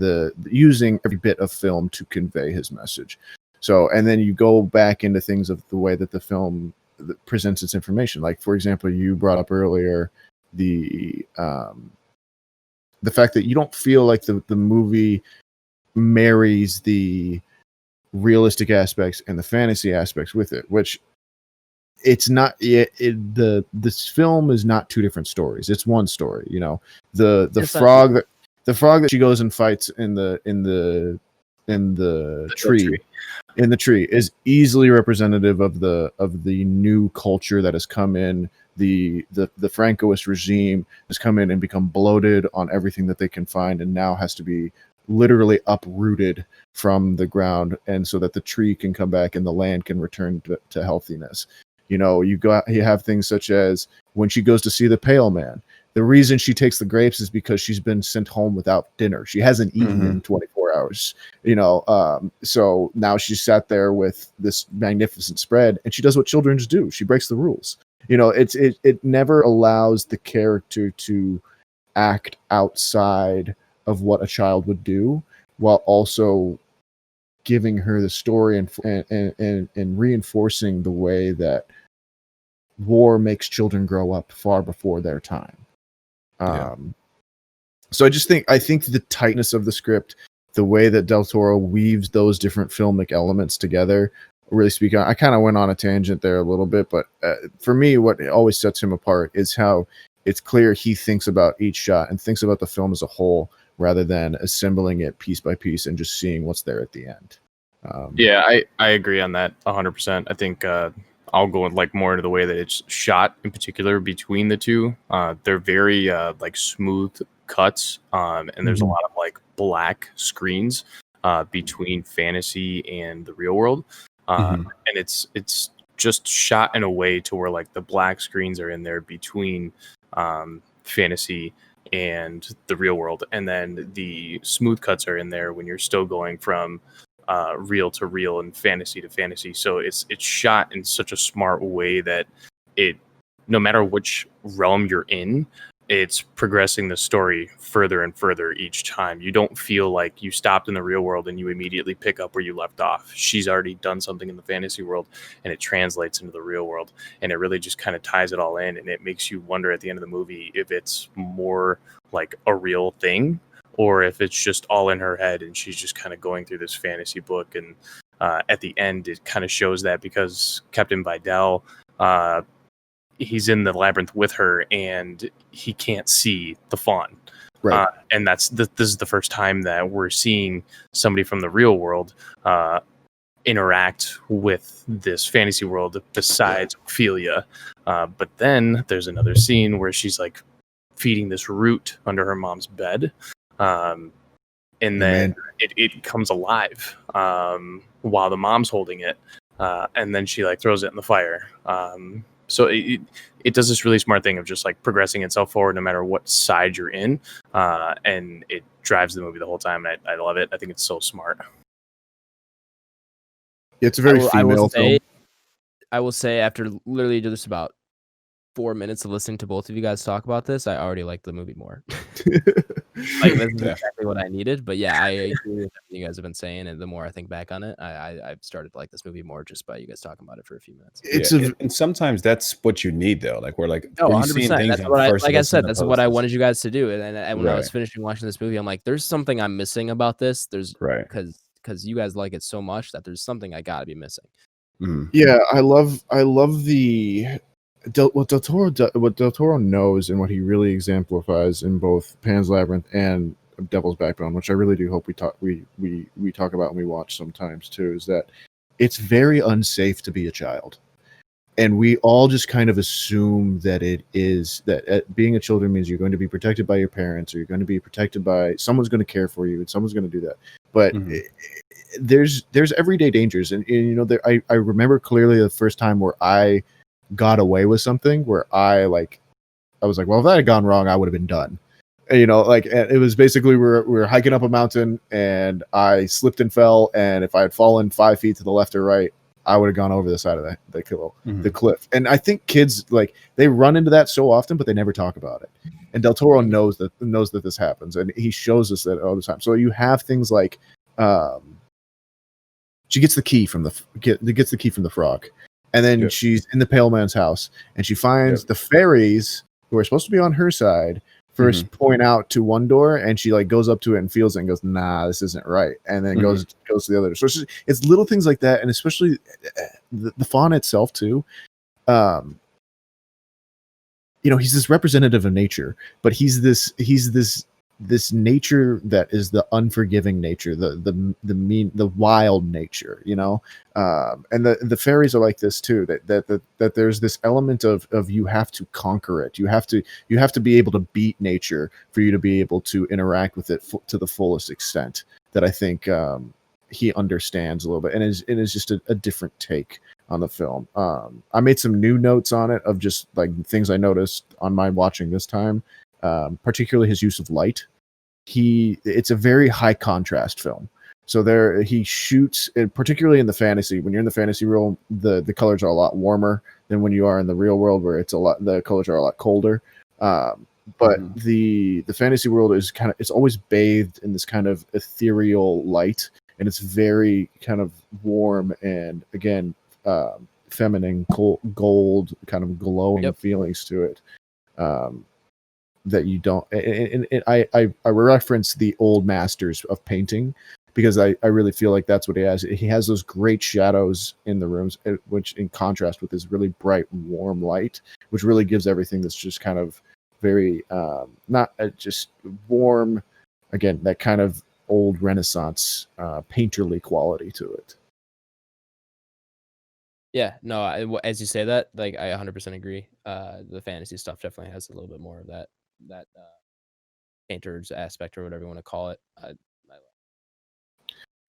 every bit of film to convey his message. So, and then you go back into things of the way that the film presents its information. Like, for example, you brought up earlier the fact that you don't feel like the movie marries the realistic aspects and the fantasy aspects with it, which it's not. This film is not two different stories. It's one story. You know, the frog that she goes and fights in the the tree is easily representative of the new culture that has come in. The Francoist regime has come in and become bloated on everything that they can find, and now has to be literally uprooted from the ground, and so that the tree can come back and the land can return to healthiness. You have things such as when she goes to see the Pale Man. The reason she takes the grapes is because she's been sent home without dinner. She hasn't eaten in 24 hours. So now she's sat there with this magnificent spread, and she does what children do. She breaks the rules. It never allows the character to act outside of what a child would do, while also giving her the story and reinforcing the way that war makes children grow up far before their time. So I think the tightness of the script, the way that Del Toro weaves those different filmic elements together, really speak on. I kind of went on a tangent there a little bit, but for me, what always sets him apart is how it's clear he thinks about each shot and thinks about the film as a whole, rather than assembling it piece by piece and just seeing what's there at the end. I agree on that 100%. I think I'll go more into the way that it's shot in particular between the two. They're very smooth cuts, and there's a lot of black screens between fantasy and the real world. And it's just shot in a way to where the black screens are in there between fantasy and the real world, and then the smooth cuts are in there when you're still going from real to real and fantasy to fantasy. So it's shot in such a smart way that it, no matter which realm you're in, it's progressing the story further and further each time. You don't feel like you stopped in the real world and you immediately pick up where you left off. She's already done something in the fantasy world, and it translates into the real world, and it really just kind of ties it all in, and it makes you wonder at the end of the movie if it's more like a real thing or if it's just all in her head and she's just kind of going through this fantasy book. And at the end, it kind of shows that, because Captain Vidal, he's in the labyrinth with her and he can't see the fawn. Right. And this is the first time that we're seeing somebody from the real world interact with this fantasy world besides Ophelia. But then there's another scene where she's feeding this root under her mom's bed. And then it comes alive while the mom's holding it. And then she throws it in the fire. So it does this really smart thing of just progressing itself forward no matter what side you're in. And it drives the movie the whole time. I love it. I think it's so smart. It's a very female film. I will say, after literally just about 4 minutes of listening to both of you guys talk about this, I already like the movie more. This is exactly what I needed. But yeah, I agree with everything you guys have been saying, and the more I think back on it, I've started to like this movie more just by you guys talking about it for a few minutes. And sometimes that's what you need, though. We're 100%. That's what I said. That's what I wanted you guys to do. And when I was finishing watching this movie, I'm like, there's something I'm missing about this. There's because you guys like it so much that there's something I gotta be missing. Yeah, I love what Del Toro knows, and what he really exemplifies in both Pan's Labyrinth and Devil's Backbone, which I really do hope we talk about and we watch sometimes too, is that it's very unsafe to be a child. And we all just kind of assume that it is, that being a child means you're going to be protected by your parents, or you're going to be protected by someone's going to care for you and someone's going to do that. But there's everyday dangers. And I remember clearly the first time where I got away with something where I was like, well, if that had gone wrong, I would have been done. And, it was basically we were hiking up a mountain and I slipped and fell. And if I had fallen 5 feet to the left or right, I would have gone over the side of the cliff. And I think kids they run into that so often, but they never talk about it. And Del Toro knows that this happens, and he shows us that all the time. So you have things like she gets the key from the frog, and then she's in the Pale Man's house, and she finds the fairies who are supposed to be on her side. First point out to one door, and she goes up to it and feels it and goes, nah, this isn't right, and then goes to the other. So it's little things like that, and especially the faun itself too. He's this representative of nature, but he's this this nature that is the unforgiving nature, the mean, the wild nature, you know. And the fairies are like this too, that there's this element of you have to conquer it, you have to be able to beat nature for you to be able to interact with it to the fullest extent, that I think he understands a little bit, and it is just a different take on the film. I made some new notes on it of just like things I noticed on my watching this time, particularly his use of light. It's a very high contrast film. So there he shoots, and particularly in the fantasy, when you're in the fantasy world, the colors are a lot warmer than when you are in the real world, where the colors are a lot colder. But the fantasy world is it's always bathed in this kind of ethereal light, and it's very kind of warm and, again, feminine, gold, kind of glowing feelings to it. That you don't, and I reference the old masters of painting, because I really feel like that's what he has. He has those great shadows in the rooms, which in contrast with his really bright, warm light, which really gives everything this just kind of very, not just warm, again, that kind of old Renaissance painterly quality to it. Yeah, no, as you say that, like, I 100% agree. The fantasy stuff definitely has a little bit more of that painter's aspect, or whatever you want to call it.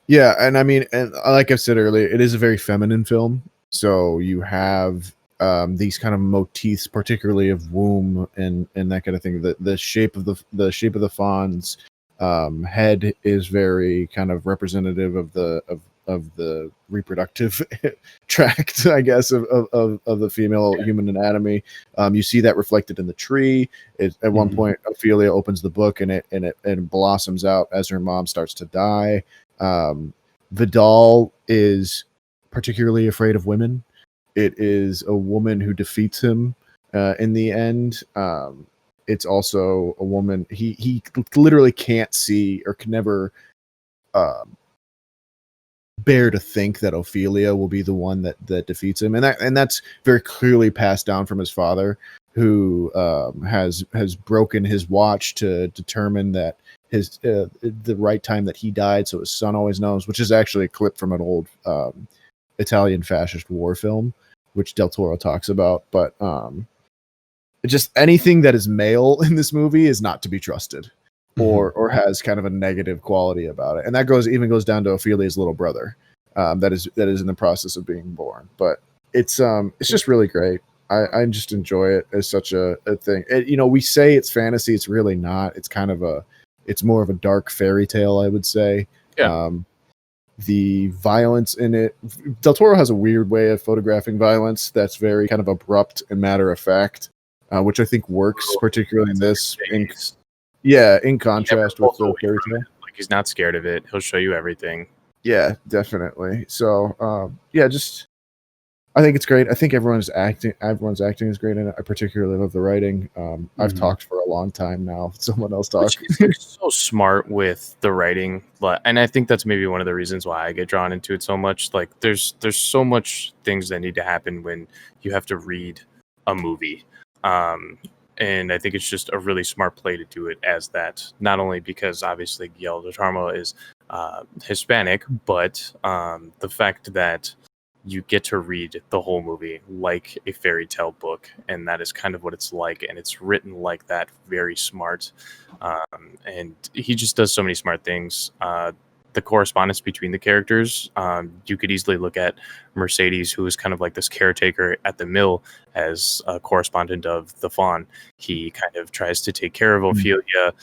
Yeah, and I mean, and like I said earlier, it is a very feminine film. So you have these kind of motifs, particularly of womb and that kind of thing. The shape of the fawn's head is very kind of representative of the reproductive tract, I guess, of the female human anatomy. You see that reflected in the tree. At one point, Ophelia opens the book, and it blossoms out as her mom starts to die. Vidal is particularly afraid of women. It is a woman who defeats him in the end. It's also a woman he literally can't see, or can never bear to think that Ophelia will be the one that defeats him, and that's very clearly passed down from his father, who has broken his watch to determine that his the right time that he died, so his son always knows, which is actually a clip from an old Italian fascist war film, which Del Toro talks about. But just anything that is male in this movie is not to be trusted, or has kind of a negative quality about it, and that goes down to Ophelia's little brother, that is in the process of being born. But it's just really great. I just enjoy it as such a thing. We say it's fantasy, it's really not. It's kind of it's more of a dark fairy tale, I would say. Yeah. The violence in it, Del Toro has a weird way of photographing violence that's very kind of abrupt and matter of fact, which I think works particularly in this. In contrast with the fairy tale. Like, he's not scared of it. He'll show you everything. Yeah, definitely. So, I think it's great. I think everyone's acting is great in it. I particularly love the writing. I've talked for a long time now. Someone else talk. He's so smart with the writing, and I think that's maybe one of the reasons why I get drawn into it so much. Like, there's so much things that need to happen when you have to read a movie. And I think it's just a really smart play to do it as that. Not only because obviously Guillermo del Toro is Hispanic, but the fact that you get to read the whole movie like a fairy tale book, and that is kind of what it's like, and it's written like that, very smart. And he just does so many smart things. The correspondence between the characters, you could easily look at Mercedes, who is kind of like this caretaker at the mill, as a correspondent of the Fawn. He kind of tries to take care of Ophelia.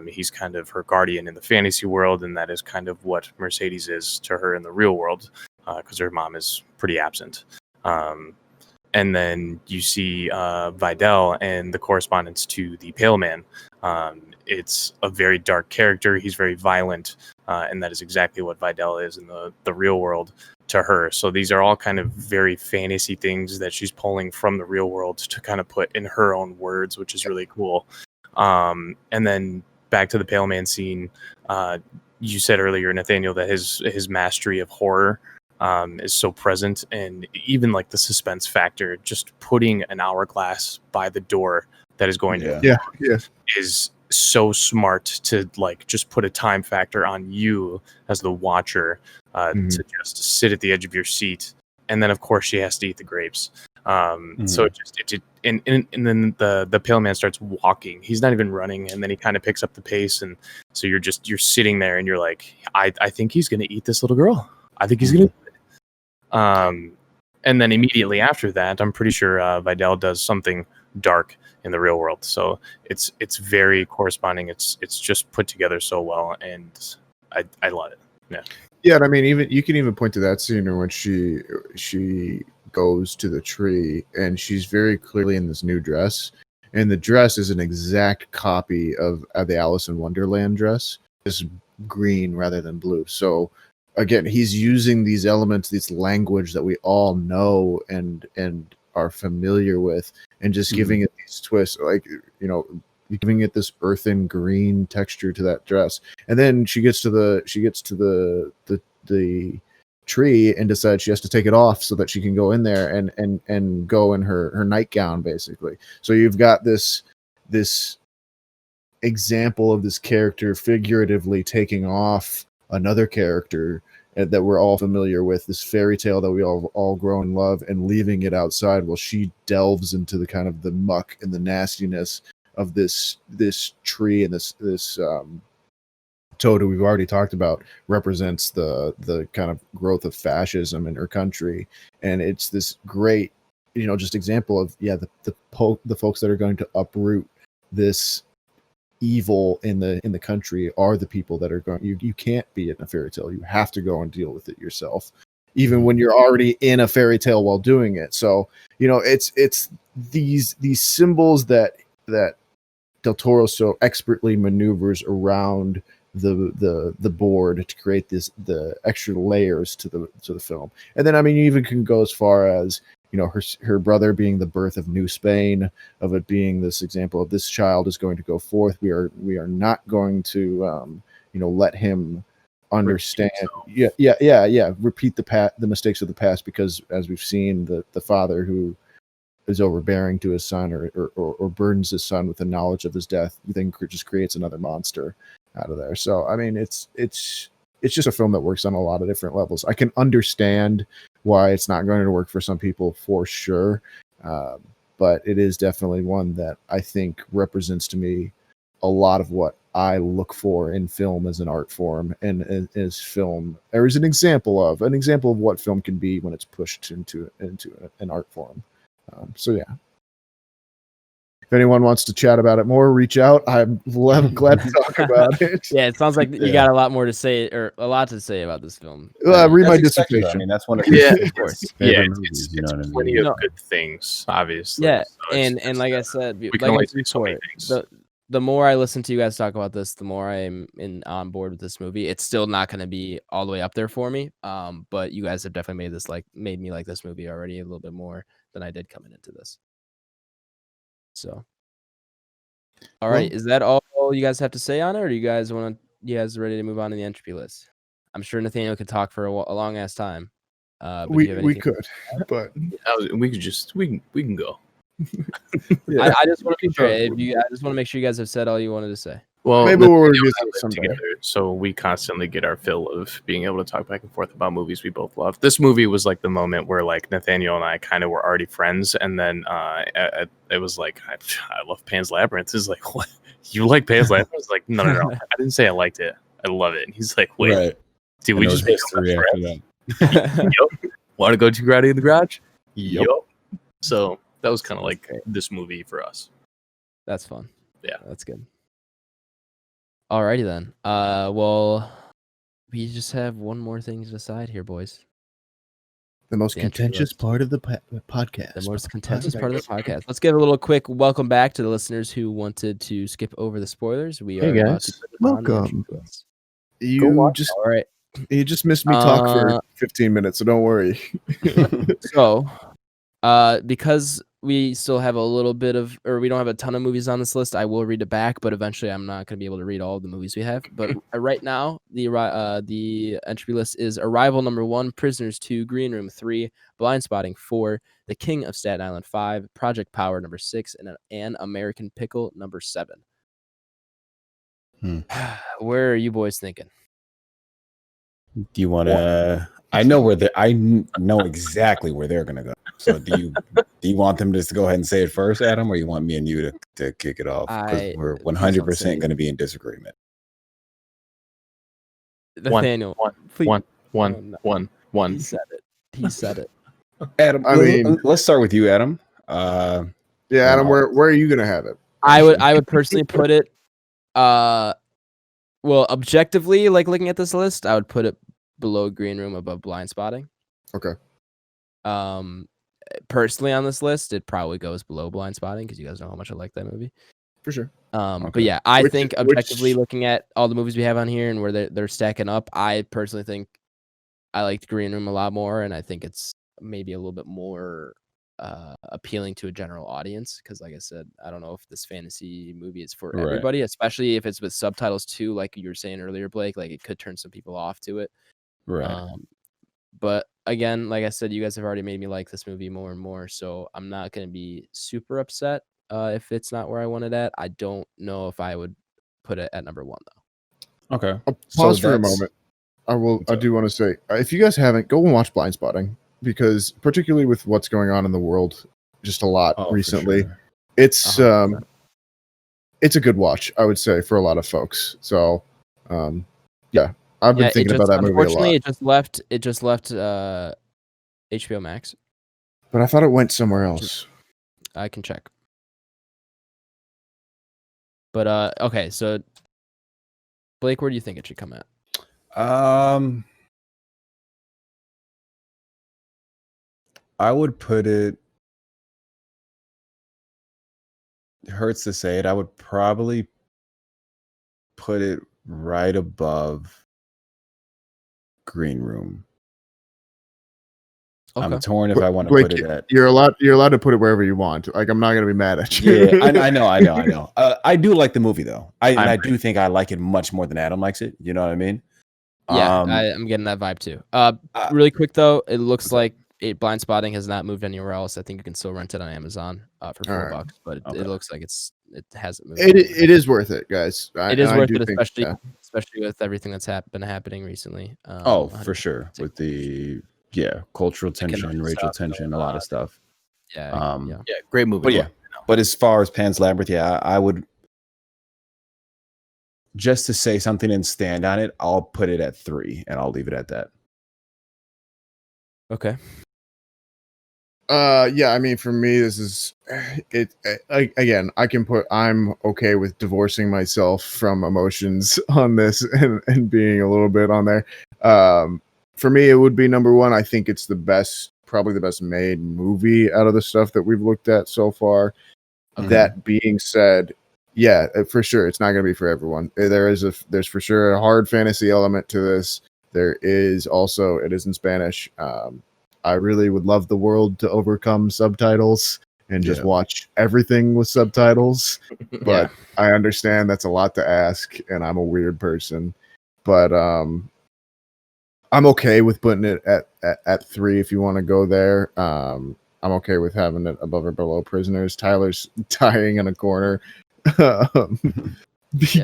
He's kind of her guardian in the fantasy world, and that is kind of what Mercedes is to her in the real world, because her mom is pretty absent. And then you see Vidal and the correspondence to the Pale Man. It's a very dark character. He's very violent, and that is exactly what Vidal is in the real world to her. So these are all kind of very fantasy things that she's pulling from the real world to kind of put in her own words, which is really cool. And then back to the Pale Man scene. You said earlier, Nathaniel, that his mastery of horror is so present, and even like the suspense factor, just putting an hourglass by the door that is going to is so smart to like just put a time factor on you as the watcher to just sit at the edge of your seat, and then of course she has to eat the grapes. So and then the pale man starts walking. He's not even running, and then he kind of picks up the pace, and so you're sitting there, and you're like, I think he's gonna eat this little girl. I think he's gonna. And then immediately after that, I'm pretty sure Vidal does something dark in the real world. So it's very corresponding. It's just put together so well, and I love it. Yeah. Yeah, and I mean, even you can even point to that scene when she goes to the tree, and she's very clearly in this new dress, and the dress is an exact copy of the Alice in Wonderland dress. It's green rather than blue. So again, he's using these elements, this language that we all know and are familiar with, and just giving it these twists, like, you know, giving it this earthen green texture to that dress. And then she gets to the tree and decides she has to take it off so that she can go in there and go in her nightgown, basically. So you've got this example of this character figuratively taking off another character that we're all familiar with, this fairy tale that we all grow and love, and leaving it outside while she delves into the kind of the muck and the nastiness of this tree, and this toad who we've already talked about represents the kind of growth of fascism in her country. And it's this great, you know, just example of the folks that are going to uproot this evil in the country are the people that are going. You can't be in a fairy tale. You have to go and deal with it yourself, even when you're already in a fairy tale while doing it. So, you know, it's these symbols that Del Toro so expertly maneuvers around the board to create the extra layers to the film. And then, I mean, you even can go as far as, you know, her brother being the birth of New Spain, of it being this example of this child is going to go forth. We are not going to let him understand. Repeat the mistakes of the past, because as we've seen, the father who is overbearing to his son or burdens his son with the knowledge of his death, then just creates another monster out of there. So I mean, it's just a film that works on a lot of different levels. I can understand why it's not going to work for some people, for sure, but it is definitely one that I think represents to me a lot of what I look for in film as an art form, and as film, or as an example of what film can be when it's pushed into an art form. So yeah. If anyone wants to chat about it more, reach out. I'm glad to talk about it. Yeah, it sounds like you got a lot more to say, or a lot to say about this film. Read my dissertation. I mean, that's one of of course. It's plenty of good things, obviously. Yeah, So and like I said, we can only say so many things. The more I listen to you guys talk about this, the more I'm on board with this movie. It's still not going to be all the way up there for me, but you guys have definitely made me like this movie already a little bit more than I did coming into this. So, all right, is that all you guys have to say on it, or do you guys ready to move on to the entropy list? I'm sure Nathaniel could talk for a long ass time. We could, but we can go. Yeah. I just want to make sure. I just want to make sure you guys have said all you wanted to say. Well, maybe we'll review it someday. Together, so we constantly get our fill of being able to talk back and forth about movies we both love. This movie was like the moment where like Nathaniel and I kind of were already friends, and then it was like I love Pan's Labyrinth. It's like, what, you like Pan's Labyrinth? I was like, no, I didn't say I liked it. I love it. And he's like, wait, right. Dude, we just history after that. Yep. Want to go to Karate in the Garage? Yep. So that was kind of like this movie for us. That's fun. Yeah, that's good. Alrighty then. Well, we just have one more thing to decide here, boys. The most contentious part of the podcast. The most contentious part of the podcast. Let's give a little quick welcome back to the listeners who wanted to skip over the spoilers. We are about to welcome. You just missed me talk for 15 minutes, so don't worry. So, because we still have a little bit of, or we don't have a ton of movies on this list, I will read it back, but eventually I'm not going to be able to read all the movies we have. But right now, the entry list is Arrival number 1, Prisoners 2, Green Room 3, Blind Spotting 4, The King of Staten Island 5, Project Power number 6, and An American Pickle number 7. Where are you boys thinking? Do you want to? I know where they. Know exactly where they're gonna go. So do you want them just to go ahead and say it first, Adam, or you want me and you to kick it off? Because we're 100% going to be in disagreement. Nathaniel, one. He said it. He said it. Adam, let's start with you, Adam. Yeah, Adam, where are you gonna have it? I would personally put it. Well, objectively, like looking at this list, I would put it below Green Room, above Blind Spotting. Okay. Personally on this list, it probably goes below Blind Spotting because you guys know how much I like that movie. For sure. But yeah, I think objectively looking at all the movies we have on here and where they're stacking up, I personally think I liked Green Room a lot more, and I think it's maybe a little bit more appealing to a general audience because, like I said, I don't know if this fantasy movie is for everybody, especially if it's with subtitles too, like you were saying earlier, Blake. Like it could turn some people off to it. Right. But again, like I said, you guys have already made me like this movie more and more, so I'm not going to be super upset if it's not where I want it at. I don't know if I would put it at number 1 though. Okay. I'll pause for a moment. I do want to say, if you guys haven't, go and watch Blind Spotting, because particularly with what's going on in the world just a lot recently, it's a good watch, I would say, for a lot of folks. So yeah, I've been thinking about that movie a lot. Unfortunately, it just left HBO Max. But I thought it went somewhere else. I can check. But okay, so Blake, where do you think it should come at? I would put it. It hurts to say it. I would probably put it right above Green Room. Okay. I'm torn if I want to put it at. You're allowed to put it wherever you want. Like, I'm not gonna be mad at you. Yeah, I know. I do like the movie though. I do think I like it much more than Adam likes it. You know what I mean? Yeah, I'm getting that vibe too. Really quick though, it looks like Blind Spotting has not moved anywhere else. I think you can still rent it on Amazon for $4, but it looks like it hasn't moved. It is worth it, guys. It is worth it, especially with everything that's been happening recently. For sure, with the cultural tension, racial tension, a lot of stuff. Yeah, great movie. But as far as Pan's Labyrinth, I would, just to say something and stand on it, I'll put it at 3, and I'll leave it at that. Okay. I mean, for me, this is it. Again, I'm okay with divorcing myself from emotions on this and being a little bit on there. For me, it would be number 1. I think it's probably the best made movie out of the stuff that we've looked at so far. Mm-hmm. That being said, yeah, for sure, it's not going to be for everyone. There's for sure a hard fantasy element to this. There is also, it is in Spanish. I really would love the world to overcome subtitles and just watch everything with subtitles. But I understand that's a lot to ask, and I'm a weird person. But I'm okay with putting it at 3 if you want to go there. I'm okay with having it above or below Prisoners. Tyler's dying in a corner. Because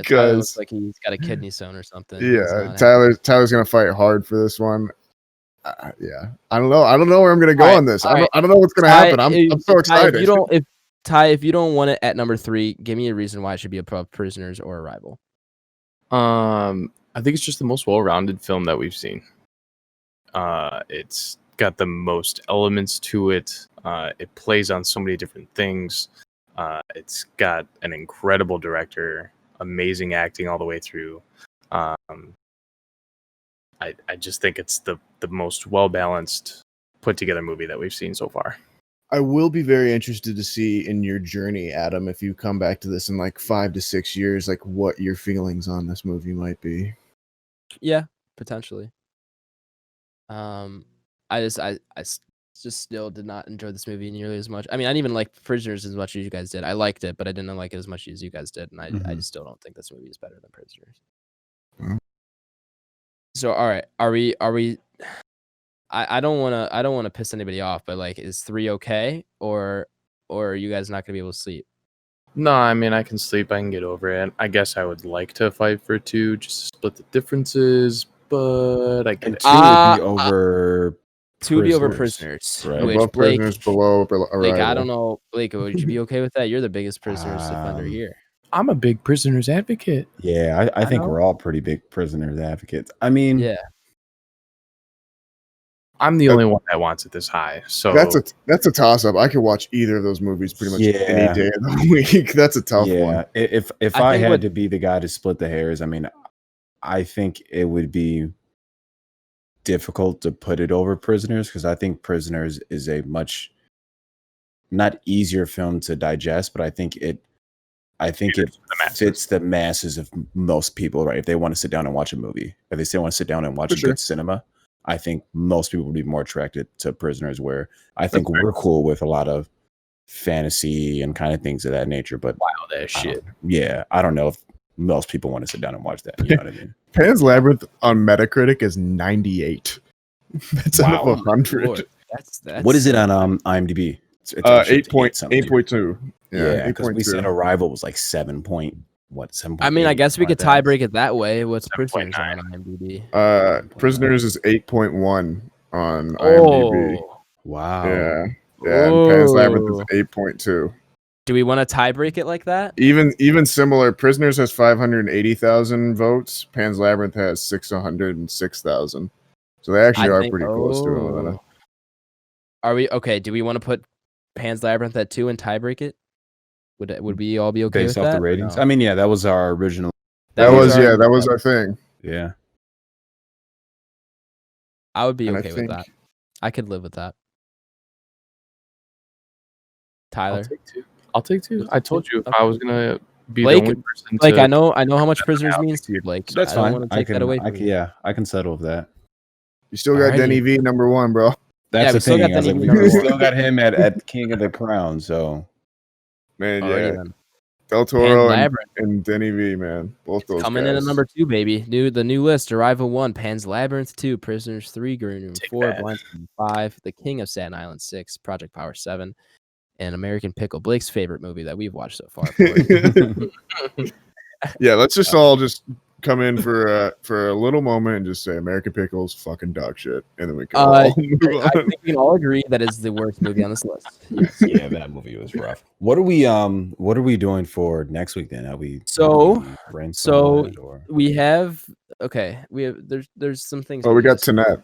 Tyler looks like he's got a kidney stone or something. Yeah, Tyler's gonna fight hard for this one. I don't know where I'm gonna go on this. I don't know what's gonna happen. I'm so excited. If you don't want it at number 3, give me a reason why it should be above Prisoners or Arrival. I think it's just the most well-rounded film that we've seen. It's got the most elements to it. It plays on so many different things. It's got an incredible director, amazing acting all the way through. I just think it's the most well-balanced, put-together movie that we've seen so far. I will be very interested to see in your journey, Adam, if you come back to this in like 5 to 6 years, like what your feelings on this movie might be. Yeah, potentially. I just still did not enjoy this movie nearly as much. I mean, I didn't even like Prisoners as much as you guys did. I liked it, but I didn't like it as much as you guys did, and I just still don't think this movie is better than Prisoners. Mm-hmm. So, all right, are we? I don't want to piss anybody off, but like, is 3 okay, or are you guys not gonna be able to sleep? No, I mean, I can sleep. I can get over it. I guess I would like to fight for 2, just to split the differences, but I get And it. 2 would be over 2 would be over Prisoners, Prisoners. right? Which Above Blake, Prisoners, below Blake, I Arrival. don't know. Blake, would you be okay with that? You're the biggest Prisoners defender here. I'm a big Prisoners advocate. Yeah, I think know. we're all pretty big Prisoners advocates. I mean, Yeah. I'm the only one that wants it this high. So That's a toss up. I could watch either of those movies pretty much any day of the week. That's a tough one. If I I think had to be the guy to split the hairs, I mean, I think it would be difficult to put it over Prisoners because I think Prisoners is a much not easier film to digest, but I think it fits the masses of most people, right? If they want to sit down and watch a movie, if they still want to sit down and watch good cinema, I think most people would be more attracted to Prisoners, where I think we're cool with a lot of fantasy and kind of things of that nature. But wow, that shit. I don't know if most people want to sit down and watch that. You know what I mean? Pan's Labyrinth on Metacritic is 98. That's out of 100. Lord. That's what is it on IMDb? It's 8.2. Yeah, because we said Arrival was like 7 point. What 7? I mean, I guess we could tie break it that way. What's Prisoners on IMDb? Prisoners is 8.1 on IMDb. Oh, wow. Yeah. And Pan's Labyrinth is 8.2. do we want to tie break it like that? Even similar, Prisoners has 580,000 votes. Pan's Labyrinth has 606,000. So they actually are pretty close to one another. Are we okay? Do we want to put Pan's Labyrinth at 2 and tie break it? Would we all be okay based with off that? the ratings? No? I mean, yeah, that was our original. That was our thing. Yeah. I would be okay with that. I could live with that. Tyler, I'll take 2. I told you if Okay. I was gonna be Blake, the only person. Blake, I know how much Prisoners means to you, Blake. That's I don't fine. want to take that away from you. Yeah, I can settle with that. You still got Alrighty. Denny V #1, bro. That's we the still thing. got I was like, Denny we V number still one. got him at King of the Crown. So Man, Alrighty yeah. then. Del Toro Pan's and, Labyrinth. and Denny V, man. Both those Coming guys. in at number 2, baby. The new list: Arrival 1, Pan's Labyrinth 2, Prisoners 3, Green Room Take 4, that. Blind Spot 5, The King of Staten Island 6, Project Power 7, and American Pickle, Blake's favorite movie that we've watched so far. Yeah, let's just all just come in for a little moment and just say American Pickle's fucking dog shit, and then we can all move I on. think we can all agree that is the worst movie on this list. Yes. yeah, that movie was rough. What are we doing for next week then? Are we brainstorming or? We have there's some things. Oh, we got Tenet.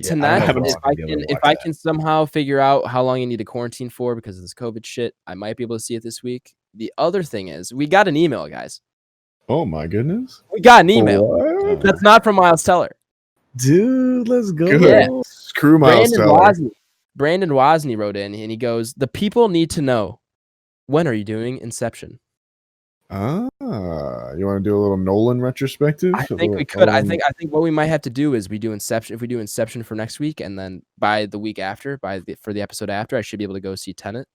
Tonight, I don't know if I can somehow figure out how long you need to quarantine for because of this COVID shit, I might be able to see it this week. The other thing is, we got an email, guys. Oh my goodness. We got an email. What? That's not from Miles Teller. Dude, let's go. Good. Yeah. Screw Miles Teller. Brandon Wozni wrote in and he goes, "The people need to know, when are you doing Inception?" You want to do a little Nolan retrospective? I think we could. I think what we might have to do is we do Inception. If we do Inception for next week, and then by the week after, for the episode after, I should be able to go see Tenet,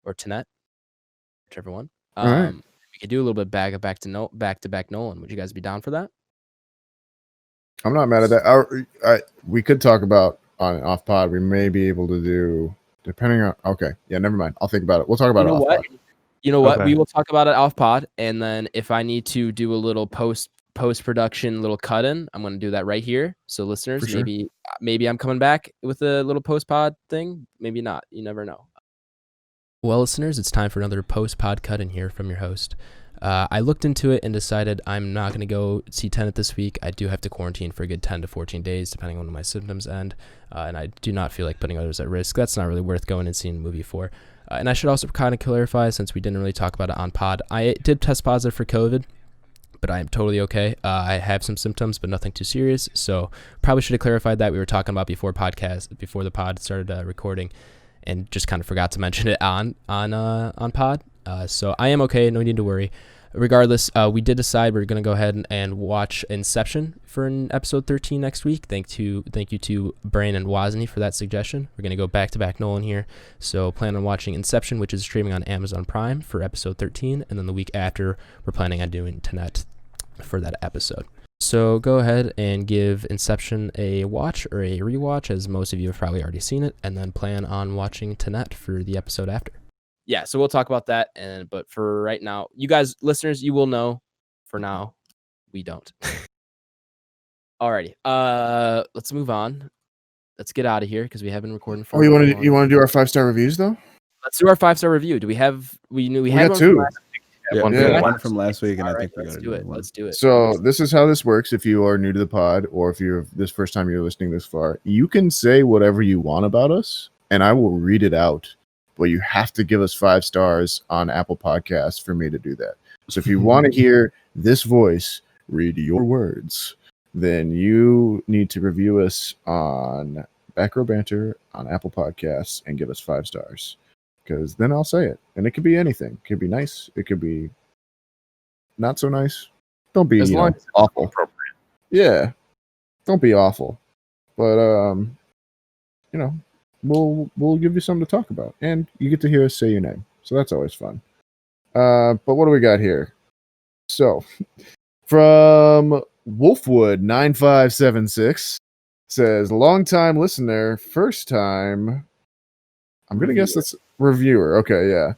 whichever one. All right. We could do a little bit back to back Nolan. Would you guys be down for that? I'm not mad at that. We could talk about on off pod. We may be able to do depending on. Okay, yeah, never mind. I'll think about it. We'll talk about it off pod. You know what? Okay. We will talk about it off pod, and then if I need to do a little post production little cut in, I'm going to do that right here. So listeners, For sure. maybe I'm coming back with a little post pod thing. Maybe not. You never know. Well, listeners, it's time for another post pod cut in here from your host. I looked into it and decided I'm not going to go see Tenet this week. I do have to quarantine for a good 10 to 14 days, depending on when my symptoms end, and I do not feel like putting others at risk. That's not really worth going and seeing a movie for. And I should also kind of clarify, since we didn't really talk about it on pod, I did test positive for COVID, but I am totally okay. I have some symptoms, but nothing too serious. So probably should have clarified that. We were talking about before the pod started recording, and just kind of forgot to mention it on pod. So I am okay. No need to worry. Regardless, we did decide we're going to go ahead and watch Inception for an episode 13 next week. Thank you to Brandon Wozni for that suggestion. We're going to go back to back Nolan here. So plan on watching Inception, which is streaming on Amazon Prime for episode 13. And then the week after, we're planning on doing Tenet for that episode. So go ahead and give Inception a watch or a rewatch, as most of you have probably already seen it, and then plan on watching Tenet for the episode after. yeah, so we'll talk about that. But for right now, you guys, listeners, you will know. For now, we don't. Alrighty. Let's move on. Let's get out of here because we have been recording for. Oh, you want to do our 5-star reviews though? Let's do our 5-star review. Do we have? We had got one two. from last week. Yeah, one from last week, and All I right, think we got let's to do it. one. Let's do it. So this is how this works. If you are new to the pod, or if you're this first time you're listening this far, you can say whatever you want about us, and I will read it out. But you have to give us 5 stars on Apple Podcasts for me to do that. So if you want to hear this voice read your words, then you need to review us on Back Row Banter on Apple Podcasts and give us 5 stars. Because then I'll say it. And it could be anything. It could be nice. It could be not so nice. Don't be awful. Appropriate. Yeah. Don't be awful. But we'll give you something to talk about. And you get to hear us say your name. So that's always fun. But what do we got here? So from Wolfwood9576 says, long-time listener, first time. I'm gonna guess that's reviewer. Okay, yeah.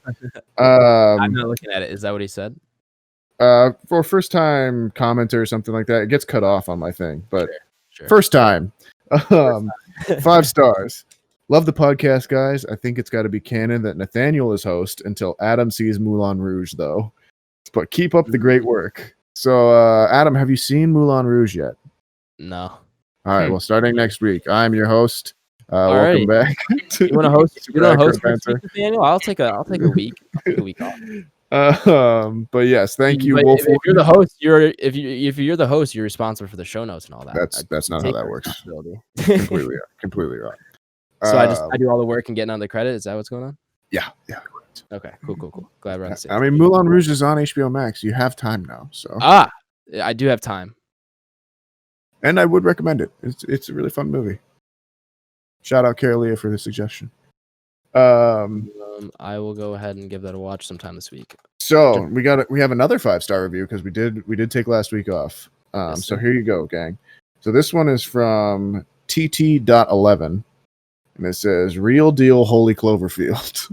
I'm not looking at it. Is that what he said? For first time commenter or something like that, it gets cut off on my thing. But Sure. first time. 5 stars. Love the podcast, guys. I think it's got to be canon that Nathaniel is host until Adam sees Moulin Rouge, though. But keep up the great work. So, Adam, have you seen Moulin Rouge yet? No. All right. Well, starting next week, I'm your host. All welcome back. You want to host? You want to host Back Row next week, Nathaniel? I'll take a week. I'll take a week off. But yes, thank you, But Wolf. if you're the host, if you're the host, you're responsible for the show notes and all that. That's not how Take that works. responsibility. Completely wrong. So I do all the work and getting on the credit. Is that what's going on? Yeah. Okay, cool. Glad we're on the same. I mean, Moulin Rouge is on HBO Max. You have time now, so I do have time. and I would recommend it. It's a really fun movie. Shout out Carolia for the suggestion. I will go ahead and give that a watch sometime this week. So we have another 5-star review because we did take last week off. Yes, So sir. here you go, gang. So this one is from TT.11, and it says "Real Deal Holy Cloverfield,"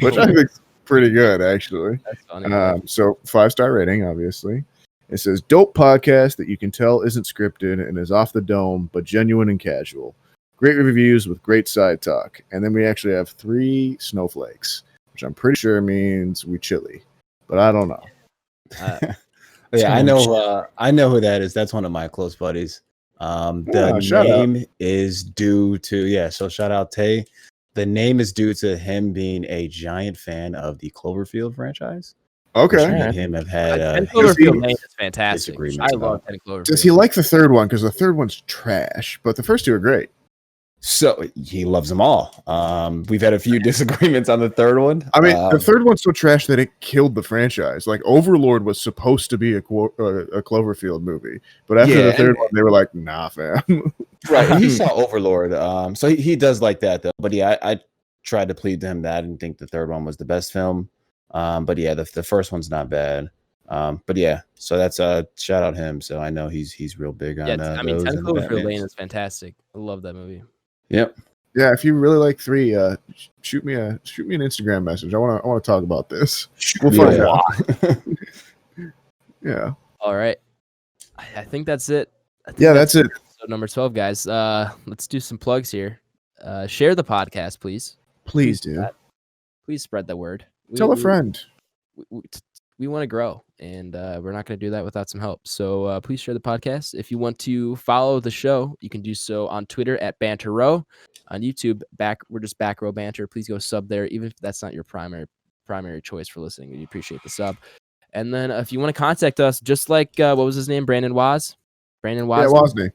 which I think is pretty good actually. That's funny. So 5-star rating, obviously. It says dope podcast that you can tell isn't scripted and is off the dome but genuine and casual. Great reviews with great side talk. And then we actually have 3 snowflakes, which I'm pretty sure means we chilly, but I don't know. Yeah, I know who that is. That's one of my close buddies. The shout name is due to so shout out Tay. The name is due to him being a giant fan of the Cloverfield franchise. Okay. Me and him have had Ten Cloverfield Lane is fantastic. disagreements I love about. 10 Cloverfield. Does he like the third one? Because the third one's trash, but the first 2 are great. So he loves them all. We've had a few disagreements on the third one. I mean, the third one's so trash that it killed the franchise. Like Overlord was supposed to be a Cloverfield movie, but after the third one, they were like, "Nah, fam." Right. And he saw Overlord. So he does like that though. But yeah, I tried to plead to him that I didn't think the third one was the best film. But yeah, the first one's not bad. But yeah, so that's a shout out him. So I know he's real big on. I mean, those 10 and the Cloverfield Batmans. Lane is fantastic. I love that movie. Yep. Yeah, if you really like 3, shoot me an Instagram message. I want to talk about this. We'll find out. Yeah. All right. I think that's it. That's it. Episode number 12, guys. Let's do some plugs here. Share the podcast, please. Please do. Please spread the word. Tell a friend. We want to grow, and we're not going to do that without some help. So please share the podcast. If you want to follow the show, you can do so on Twitter at Banter Row. On YouTube, we're just Back Row Banter. Please go sub there, even if that's not your primary choice for listening. We appreciate the sub. And then if you want to contact us, just like what was his name, Brandon Woz? Brandon Woz. Yeah,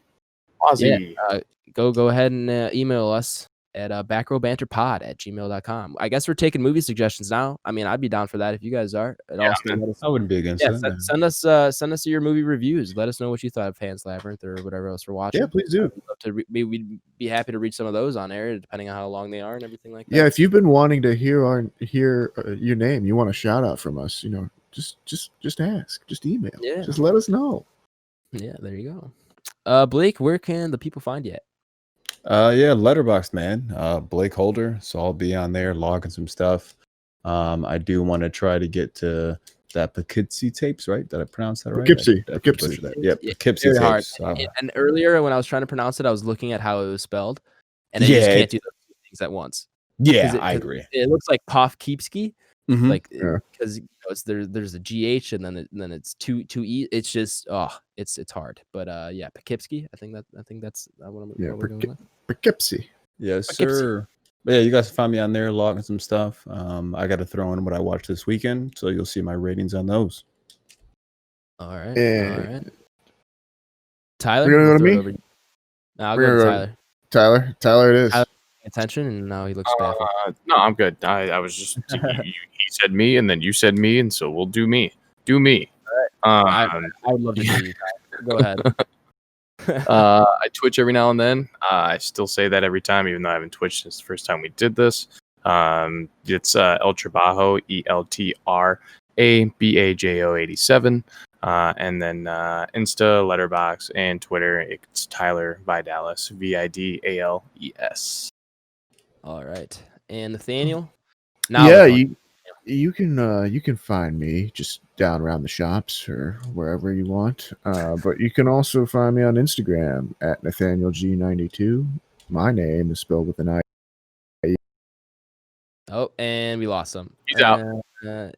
Wozny. Yeah, go ahead and email us at backrowbanterpod@gmail.com. I guess we're taking movie suggestions now. I mean, I'd be down for that if you guys are. I wouldn't be against that. Send us your movie reviews. Let us know what you thought of Pan's Labyrinth or whatever else we're watching. Yeah, please do. We'd be happy to read some of those on air, depending on how long they are and everything like that. Yeah, if you've been wanting to hear your name, you want a shout out from us, just ask, just email, just let us know. Yeah, there you go. Blake, where can the people find you at? Letterboxd, man. BlakeHolder. So I'll be on there logging some stuff. I do want to try to get to that Poughkeepsie Tapes, right? Did I pronounce that right? Poughkeepsie. I Poughkeepsie. butchered that. Yep, Yeah, Poughkeepsie very hard. Tapes. And earlier when I was trying to pronounce it, I was looking at how it was spelled, and you Yeah, just can't do those two things at once. yeah, 'Cause I agree. It looks like Poughkeepsie, Mhm. like Yeah. because it's there's a GH and then it's two E. It's just it's hard. But yeah, Poughkeepsie. I think that's what we're going with. Poughkeepsie. Yes, Poughkeepsie. sir. But yeah, you guys can find me on there logging some stuff. I got to throw in what I watched this weekend, so you'll see my ratings on those. All right, And all right. Tyler, we're gonna we'll go to throw it me? over to you. No, I'll We're go to gonna go- Tyler. Tyler, it is. Tyler- Attention, and now he looks baffled. No, I'm good. I was just he said me, and then you said me, and so we'll do me. Do me. I would love to do you. Tyler. Go ahead. I Twitch every now and then. I still say that every time, even though I haven't Twitched since the first time we did this. It's El Trabajo, ELTRABAJO 87. And then Insta, Letterboxd, and Twitter. It's Tyler Vidalis, VIDALES. All right, and Nathaniel. Yeah, you can find me just down around the shops or wherever you want. But you can also find me on Instagram at NathanielG92. My name is spelled with an I. Oh, and we lost him. He's out.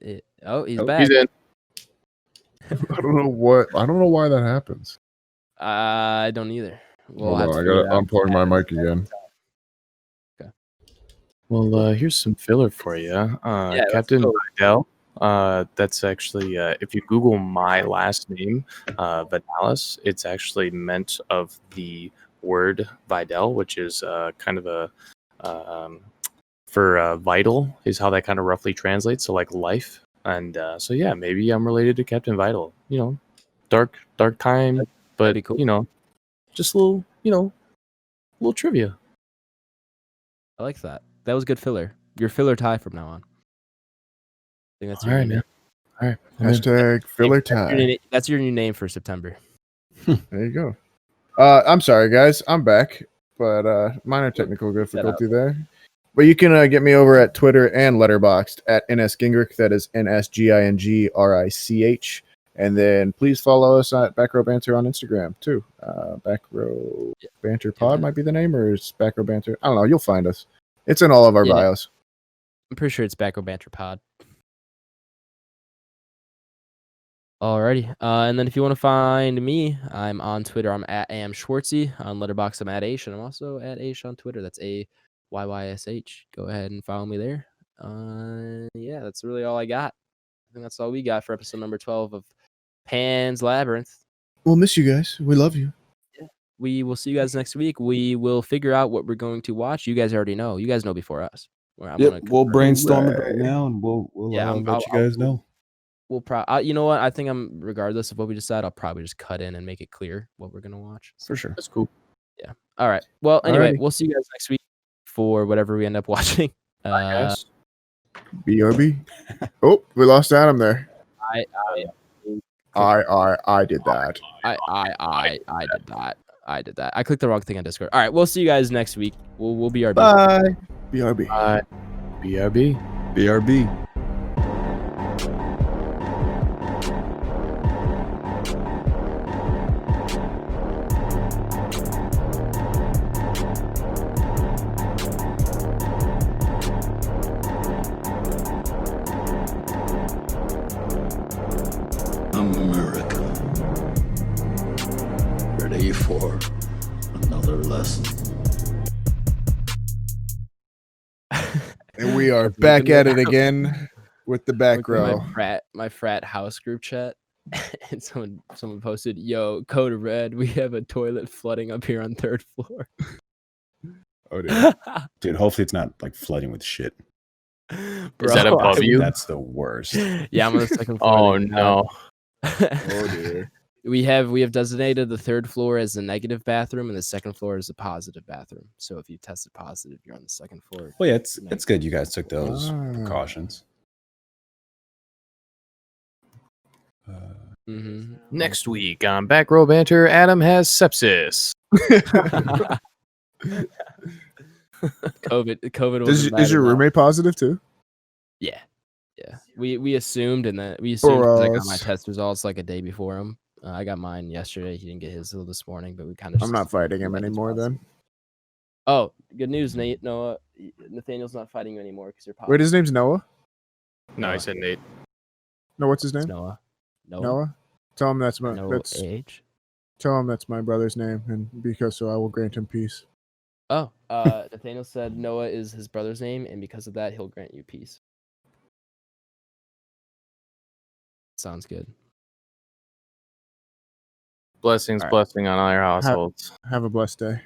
He's back. He's in. I don't know why that happens. I don't either. We'll Hold have on, to I figure gotta it out. unplug my mic again. Well, here's some filler for you. let's Captain go. Vidal. That's actually, if you Google my last name, Vidalis, it's actually meant of the word Vidal, which is kind of a for vital is how that kind of roughly translates. So like life, and so yeah, maybe I'm related to Captain Vital. You know, dark time, but be cool. you know, just a little, little trivia. I like that. That was good filler. Your filler tie from now on. I think that's your All right, new man. All right. Hashtag filler name. tie. That's your new name for September. There you go. I'm sorry, guys. I'm back, but minor technical difficulty there. But you can get me over at Twitter and Letterboxd at NSGingrich. That is NSGingrich. And then please follow us at Back Row Banter on Instagram too. Back Row Banter Pod might be the name, or is Back Row Banter? I don't know. You'll find us. It's in all of our bios. I'm pretty sure it's Back Row Banter Pod. Alrighty. And then if you want to find me, I'm on Twitter. I'm at amschwartzy. On Letterboxd, I'm at Aish, and I'm also at Aish on Twitter. That's AYYSH. Go ahead and follow me there. Yeah, that's really all I got. I think that's all we got for episode number 12 of Pan's Labyrinth. We'll miss you guys. We love you. We will see you guys next week. We will figure out what we're going to watch. You guys already know. You guys know before us. We'll brainstorm it right now, and we'll Yeah, let you guys know. We'll probably, you know what? I think regardless of what we decide, I'll probably just cut in and make it clear what we're gonna watch. For sure. That's cool. Yeah. All right. Well, anyway, Alrighty. we'll see you guys next week for whatever we end up watching. Yes. BRB. Oh, we lost Adam there. I did that. did that. I did that. I clicked the wrong thing on Discord. All right. We'll see you guys next week. We'll be our Bye. BRB. BRB. BRB. I'm American. Ready for another lesson. And we are back at it again with the back row. My frat house group chat, and someone posted, "Yo, code red. We have a toilet flooding up here on 3rd floor." Oh, dude. Dude, hopefully it's not like flooding with shit. Bro, Is that above you? That's the worst. Yeah, I'm on the 2nd floor. Oh right now. no. Oh, dear. We have designated the 3rd floor as a negative bathroom and the 2nd floor as a positive bathroom. So if you tested positive, you're on the 2nd floor. Well, yeah, it's good you guys took those Ah. precautions. Next week on Back Row Banter, Adam has sepsis. COVID Is your roommate positive too? Yeah. we assumed, and then we assumed 'cause I got my us. test results like a day before him. I got mine yesterday. He didn't get his till this morning, but we kind of. I'm not fighting him anymore then. Oh, good news, Nate. Noah, Nathaniel's not fighting you anymore because you're. Wait, his name's Noah? No, I said Nate. No, what's his It's name? Noah. Noah? Tell him that's my Noah H. Tell him that's my brother's name, and because so I will grant him peace. Oh, Nathaniel said Noah is his brother's name, and because of that, he'll grant you peace. Sounds good. Blessings, All right. blessing on all your households. Have a blessed day.